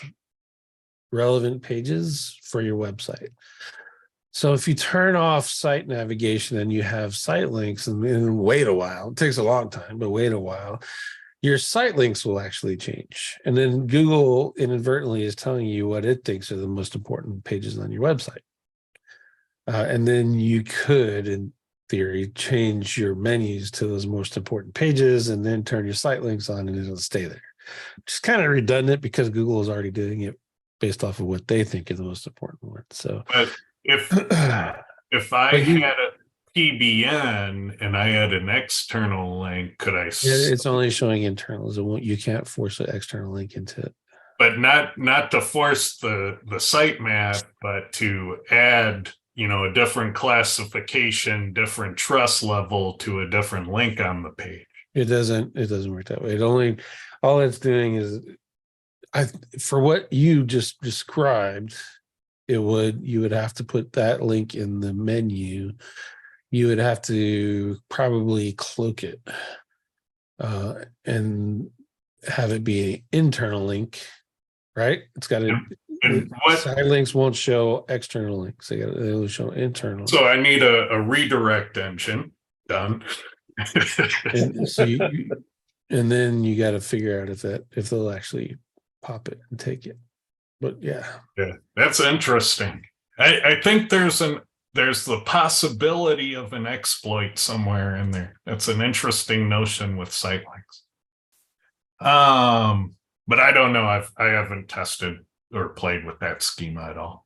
B: relevant pages for your website. So if you turn off site navigation and you have site links and wait a while, it takes a long time, but wait a while, your site links will actually change. And then Google inadvertently is telling you what it thinks are the most important pages on your website. And then you could, in theory, change your menus to those most important pages and then turn your site links on and it'll stay there. Just kind of redundant because Google is already doing it based off of what they think is the most important one. So
A: but if I had a PBN and I had an external link, could I?
B: It's only showing internals. You can't force an external link into it.
A: But not to force the sitemap, but to add, a different classification, different trust level to a different link on the page.
B: It doesn't work that way. All it's doing is, for what you just described, you would have to put that link in the menu. You would have to probably cloak it and have it be an internal link, right? It's got to. Side links won't show external links. They will show internal.
A: So I need a redirect engine done.
B: And then you got to figure out if they'll actually pop it and take it. But yeah,
A: that's interesting. I think there's the possibility of an exploit somewhere in there. That's an interesting notion with site links. But I don't know. I haven't tested or played with that schema at all.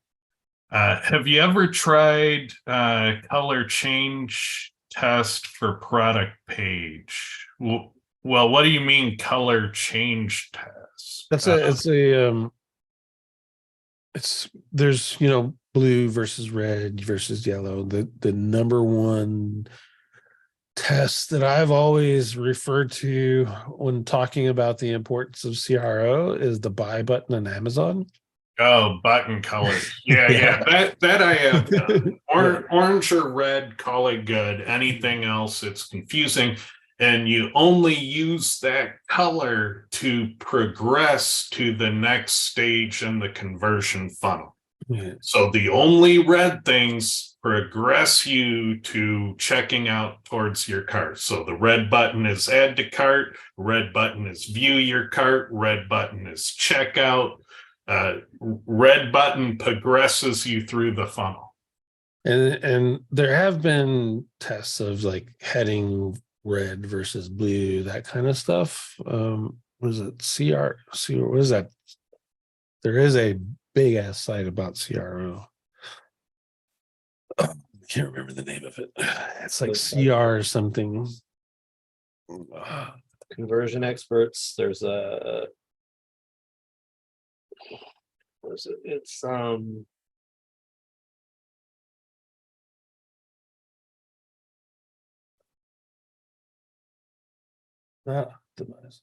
A: Have you ever tried color change test for product page? Well, what do you mean color change test?
B: There's blue versus red versus yellow. The number one test that I've always referred to when talking about the importance of CRO is the buy button on Amazon.
A: Oh, button color. Yeah. That I have done. Orange or red, call it good. Anything else, it's confusing. And you only use that color to progress to the next stage in the conversion funnel. Yeah. So the only red things progress you to checking out towards your cart. So the red button is add to cart, red button is view your cart, red button is checkout. Red button progresses you through the funnel.
B: And there have been tests of like heading red versus blue, that kind of stuff. Was it what is that? There is a big ass site about CRO. I can't remember the name of it. It's like CR something.
C: Conversion experts. There's a what is it? It's
B: Optimize.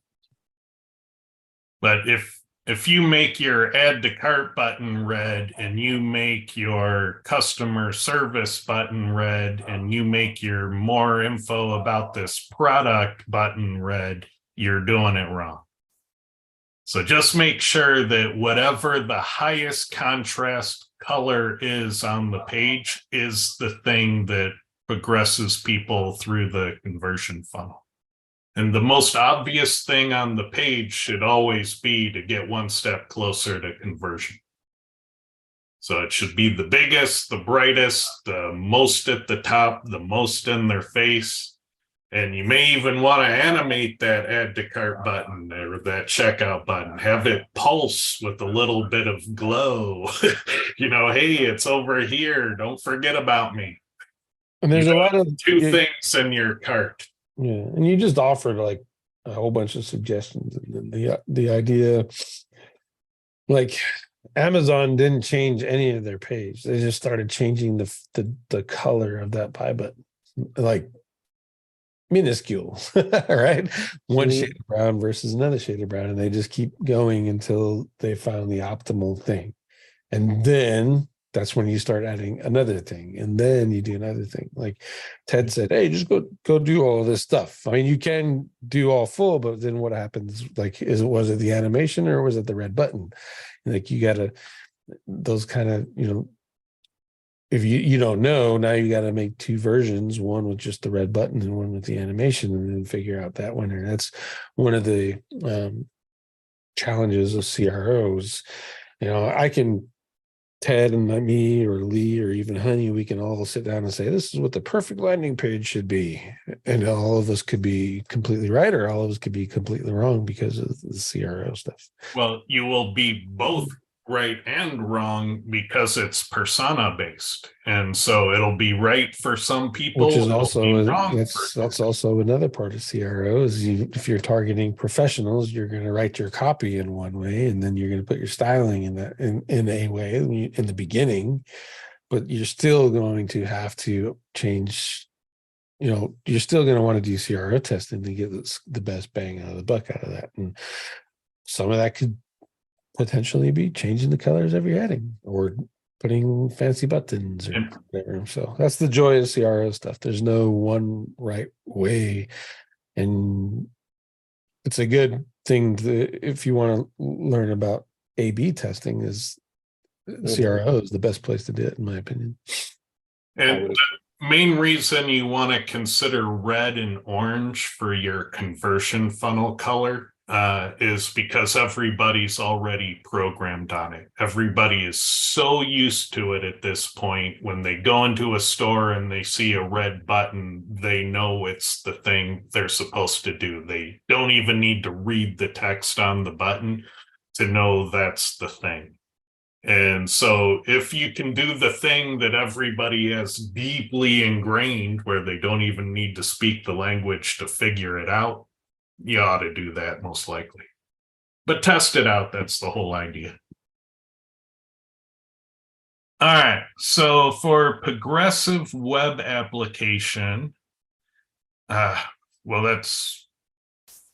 A: But if you make your add to cart button red and you make your customer service button red and you make your more info about this product button red, you're doing it wrong. So just make sure that whatever the highest contrast color is on the page is the thing that progresses people through the conversion funnel. And the most obvious thing on the page should always be to get one step closer to conversion. So it should be the biggest, the brightest, the most at the top, the most in their face. And you may even want to animate that add to cart button or that checkout button, have it pulse with a little bit of glow. Hey, it's over here. Don't forget about me.
B: And there's a lot of
A: two things in your cart.
B: Yeah, and you just offered like a whole bunch of suggestions, and then the idea, like Amazon didn't change any of their page; they just started changing the color of that pie button, like minuscule, right? One shade of brown versus another shade of brown, and they just keep going until they found the optimal thing, and then that's when you start adding another thing, and then you do another thing. Like Ted said, hey, just go do all of this stuff. I mean, you can do all full, but then what happens? Like, was it the animation or was it the red button? Like, you gotta, those kind of, if you don't know, now you got to make two versions, one with just the red button and one with the animation, and then figure out that winner. That's one of the challenges of CROs. I can, Ted and me or Lee or even Honey, we can all sit down and say, this is what the perfect landing page should be. And all of us could be completely right, or all of us could be completely wrong because of the CRO stuff.
A: Well, you will be both right and wrong because it's persona based. And so it'll be right for some people.
B: Which is also, that's also another part of CRO is if you're targeting professionals, you're going to write your copy in one way, and then you're going to put your styling in a way in the beginning, but you're still going to have to change. You're still going to want to do CRO testing to get the best bang out of the buck out of that. And some of that could potentially be changing the colors of your heading or putting fancy buttons or whatever. So that's the joy of CRO stuff. There's no one right way. And it's a good thing if you want to learn about A/B testing, is CRO is the best place to do it, in my opinion.
A: And the main reason you want to consider red and orange for your conversion funnel color is because everybody's already programmed on it. Everybody is so used to it at this point. When they go into a store and they see a red button, they know it's the thing they're supposed to do. They don't even need to read the text on the button to know that's the thing. And so if you can do the thing that everybody has deeply ingrained, where they don't even need to speak the language to figure it out, you ought to do that most likely. But test it out. That's the whole idea. All right. So for progressive web application, well, that's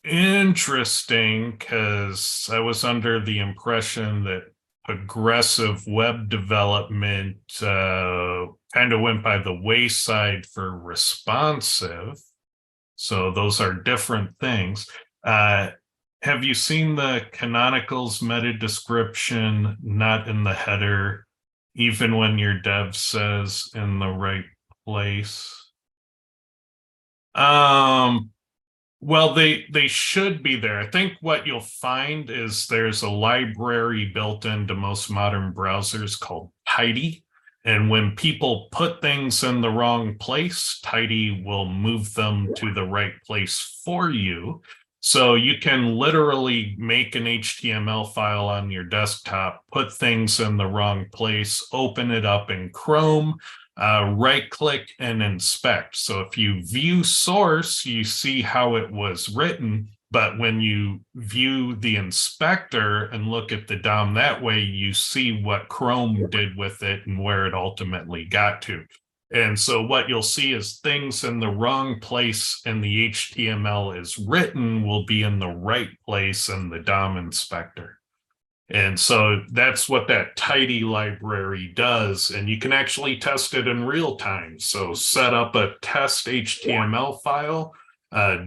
A: interesting because I was under the impression that progressive web development kind of went by the wayside for responsive. So those are different things. Have you seen the canonicals meta description not in the header, even when your dev says in the right place? Well, they should be there. I think what you'll find is there's a library built into most modern browsers called Tidy. And when people put things in the wrong place, Tidy will move them to the right place for you. So you can literally make an HTML file on your desktop, put things in the wrong place, open it up in Chrome, right click and inspect. So if you view source, you see how it was written. But when you view the inspector and look at the DOM that way, you see what Chrome did with it and where it ultimately got to. And so what you'll see is things in the wrong place in the HTML is written will be in the right place in the DOM inspector. And so that's what that tidy library does. And you can actually test it in real time. So set up a test HTML file,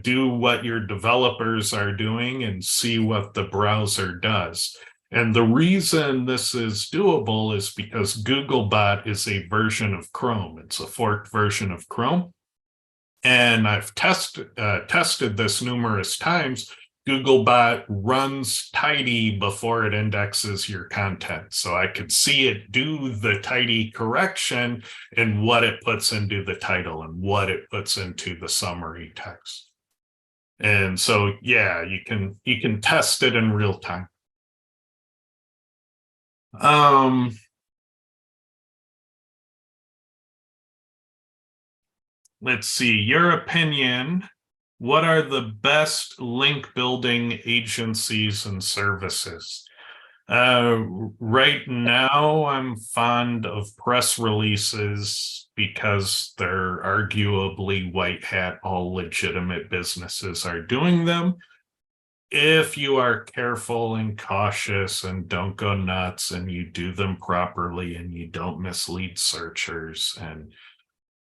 A: do what your developers are doing and see what the browser does. And the reason this is doable is because Googlebot is a version of Chrome. It's a forked version of Chrome. And I've tested this numerous times. Googlebot runs tidy before it indexes your content. So I could see it do the tidy correction and what it puts into the title and what it puts into the summary text. And so, yeah, you can test it in real time. Let's see, your opinion. What are the best link building agencies and services? Right now, I'm fond of press releases because they're arguably white hat, all legitimate businesses are doing them. If you are careful and cautious and don't go nuts and you do them properly and you don't mislead searchers, and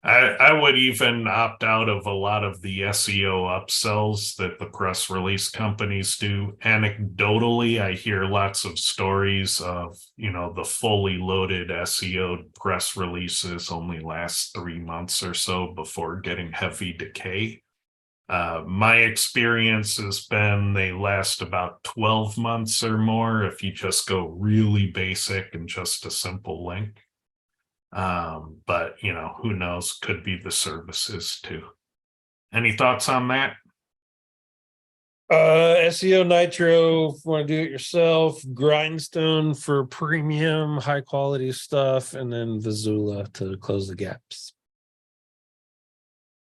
A: I would even opt out of a lot of the SEO upsells that the press release companies do. Anecdotally, I hear lots of stories of, the fully loaded SEO press releases only last 3 months or so before getting heavy decay. My experience has been they last about 12 months or more if you just go really basic and just a simple link. But who knows, could be the services too. Any thoughts on that?
B: SEO Nitro, if you want to do it yourself, Grindstone for premium, high quality stuff, and then Vizula to close the gaps.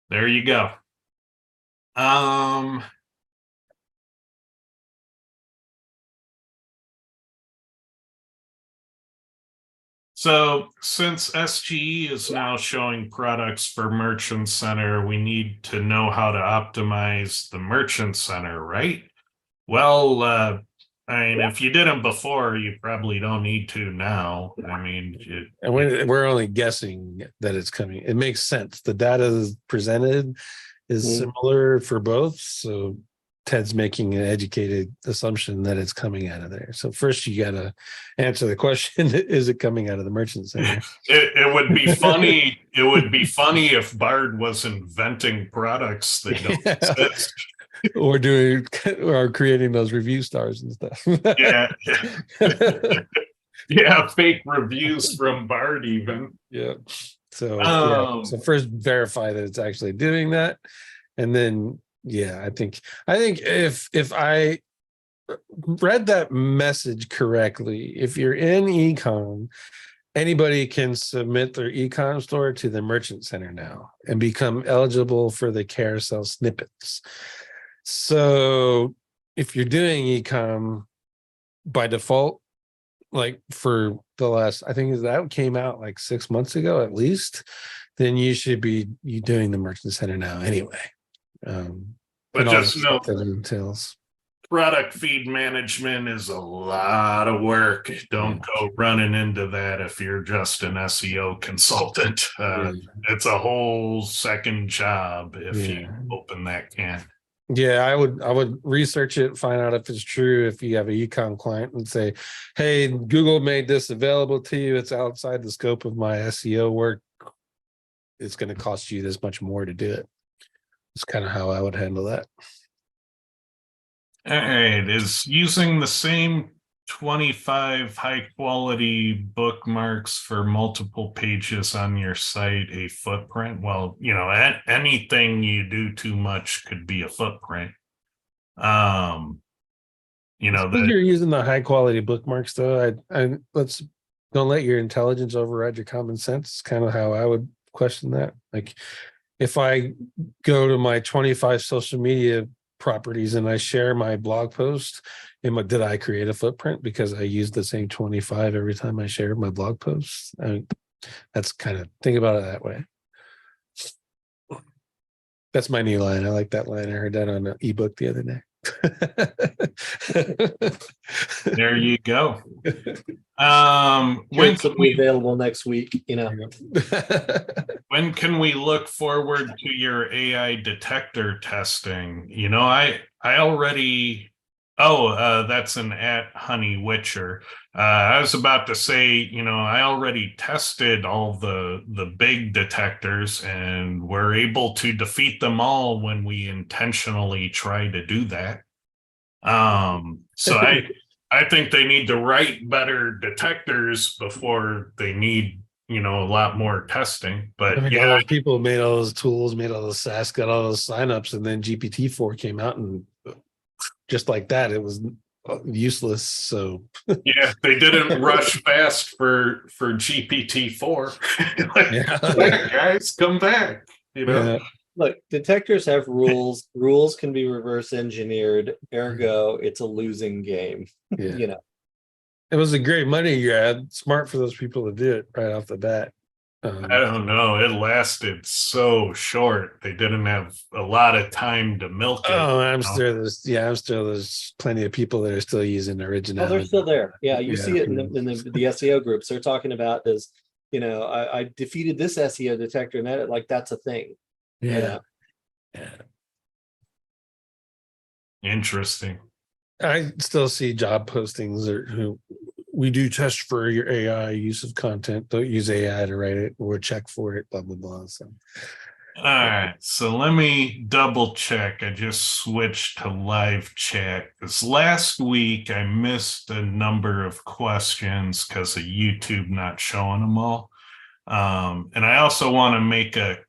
A: There you go. So since SGE is now showing products for Merchant Center, we need to know how to optimize the Merchant Center, right? Well, if you didn't before, you probably don't need to now.
B: And we're only guessing that it's coming. It makes sense. The data presented is similar for both. So Ted's making an educated assumption that it's coming out of there. So first you got to answer the question, is it coming out of the Merchant Center?
A: It would be funny. It would be funny if Bard was inventing products that don't exist.
B: or creating those review stars and stuff.
A: Yeah. Yeah, fake reviews from Bard even.
B: Yeah. So so first verify that it's actually doing that. And then I think if I read that message correctly, if you're in ecom, anybody can submit their ecom store to the Merchant Center now and become eligible for the carousel snippets. So if you're doing ecom by default, like for the last, I think that came out like 6 months ago at least, then you should be doing the Merchant Center now anyway.
A: But just know
B: that entails.
A: Product feed management is a lot of work. Don't go running into that if you're just an SEO consultant. It's a whole second job if you open that can.
B: Yeah, I would research it, find out if it's true. If you have a ecom client and say, hey, Google made this available to you, it's outside the scope of my SEO work, it's going to cost you this much more to do it. It's kind of how I would handle that.
A: All right, is using the same 25 high quality bookmarks for multiple pages on your site a footprint? Well, anything you do too much could be a footprint.
B: You're using the high quality bookmarks though. Don't let your intelligence override your common sense. It's kind of how I would question that. Like if I go to my 25 social media properties and I share my blog post, did I create a footprint because I use the same 25 every time I share my blog posts? That's kind of, think about it that way. That's my new line. I like that line. I heard that on an ebook the other day.
A: There you go.
C: When can be available next week, you know.
A: When can we look forward to your AI detector testing? You know, I already, that's an @Honey Witcher. I was about to say, you know, I already tested all the big detectors and we're able to defeat them all when we intentionally try to do that. So I think they need to write better detectors before they need, you know, a lot more testing. But
B: I mean,
A: yeah,
B: all those people made all those tools, made all those SaaS, got all those signups, and then GPT-4 came out, and just like that, it was useless. So
A: yeah, they didn't rush fast for GPT-4.
B: yeah,
A: Guys, come back. You know.
B: yeah.
C: Look, detectors have rules. Rules can be reverse engineered. Ergo, it's a losing game.
B: Yeah.
C: You know.
B: It was a great money grab. Smart for those people to do it right off the bat.
A: I don't know. It lasted so short. They didn't have a lot of time to milk it.
B: Oh, I'm sure there's plenty of people that are still using original.
C: Oh, they're still there. Yeah, you
B: Yeah.
C: see it in the SEO groups. They're talking about this, you know, I defeated this SEO detector, and that like that's a thing.
B: Yeah.
C: You know?
B: Yeah.
A: Interesting.
B: I still see job postings who we do test for your AI use of content. Don't use AI to write it or check for it, blah, blah, blah. So
A: All right, so let me double check. I just switched to live chat because last week I missed a number of questions because of YouTube not showing them all. And I also want to make a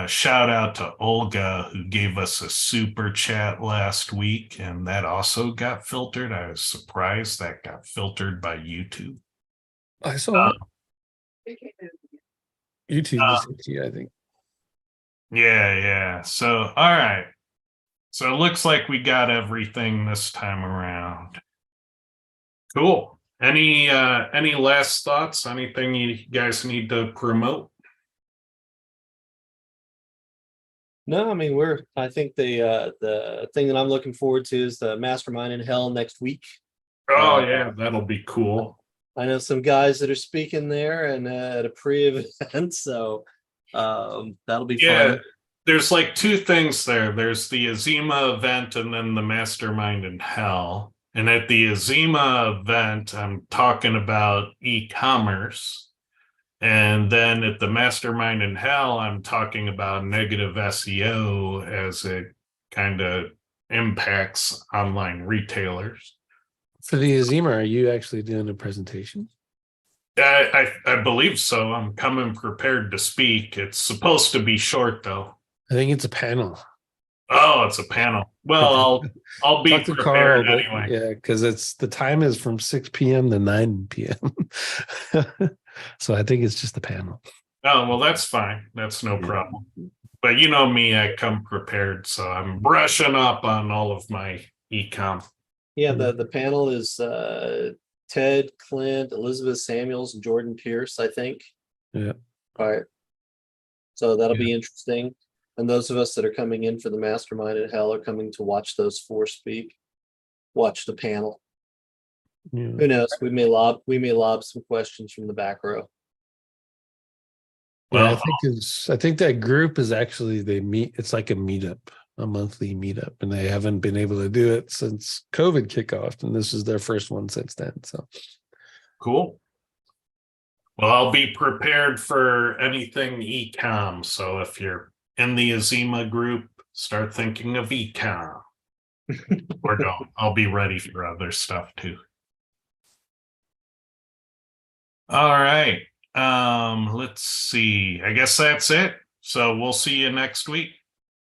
A: shout out to Olga, who gave us a super chat last week, and that also got filtered. I was surprised that got filtered by YouTube.
B: I saw YouTube was 60, I think.
A: Yeah. So, all right. So it looks like we got everything this time around. Cool. Any last thoughts? Anything you guys need to promote?
C: No, I mean I think the thing that I'm looking forward to is the mastermind in hell next week.
A: Oh yeah, that'll be cool.
C: I know some guys that are speaking there and at a pre-event, so that'll be fun.
A: There's like two things there. There's the Azima event and then the mastermind in hell. And at the Azima event, I'm talking about e-commerce. And then at the mastermind in hell, I'm talking about negative SEO as it kind of impacts online retailers.
B: For the Azima, are you actually doing a presentation?
A: I believe so. I'm coming prepared to speak. It's supposed to be short though.
B: I think it's a panel.
A: Oh, it's a panel. Well, I'll be prepared
B: Carl,
A: anyway.
B: Yeah, because the time is from 6 p.m. to 9 p.m. So I think it's just a panel.
A: Oh, well, that's fine. That's no problem. But you know me, I come prepared, so I'm brushing up on all of my e-com.
C: Yeah, the panel is Ted, Clint, Elizabeth Samuels, and Jordan Pierce, I think.
B: Yeah.
C: All right. So that'll be interesting. And those of us that are coming in for the mastermind in hell are coming to watch those four speak, watch the panel.
B: Yeah.
C: Who knows? We may lob some questions from the back row.
B: Well, I think that group is actually they meet. It's like a meetup, a monthly meetup, and they haven't been able to do it since COVID kickoff, and this is their first one since then. So
A: cool. Well, I'll be prepared for anything e-com. So if you're in the Azima group, start thinking of e-com. Or don't. I'll be ready for other stuff too. All right. Let's see. I guess that's it. So we'll see you next week.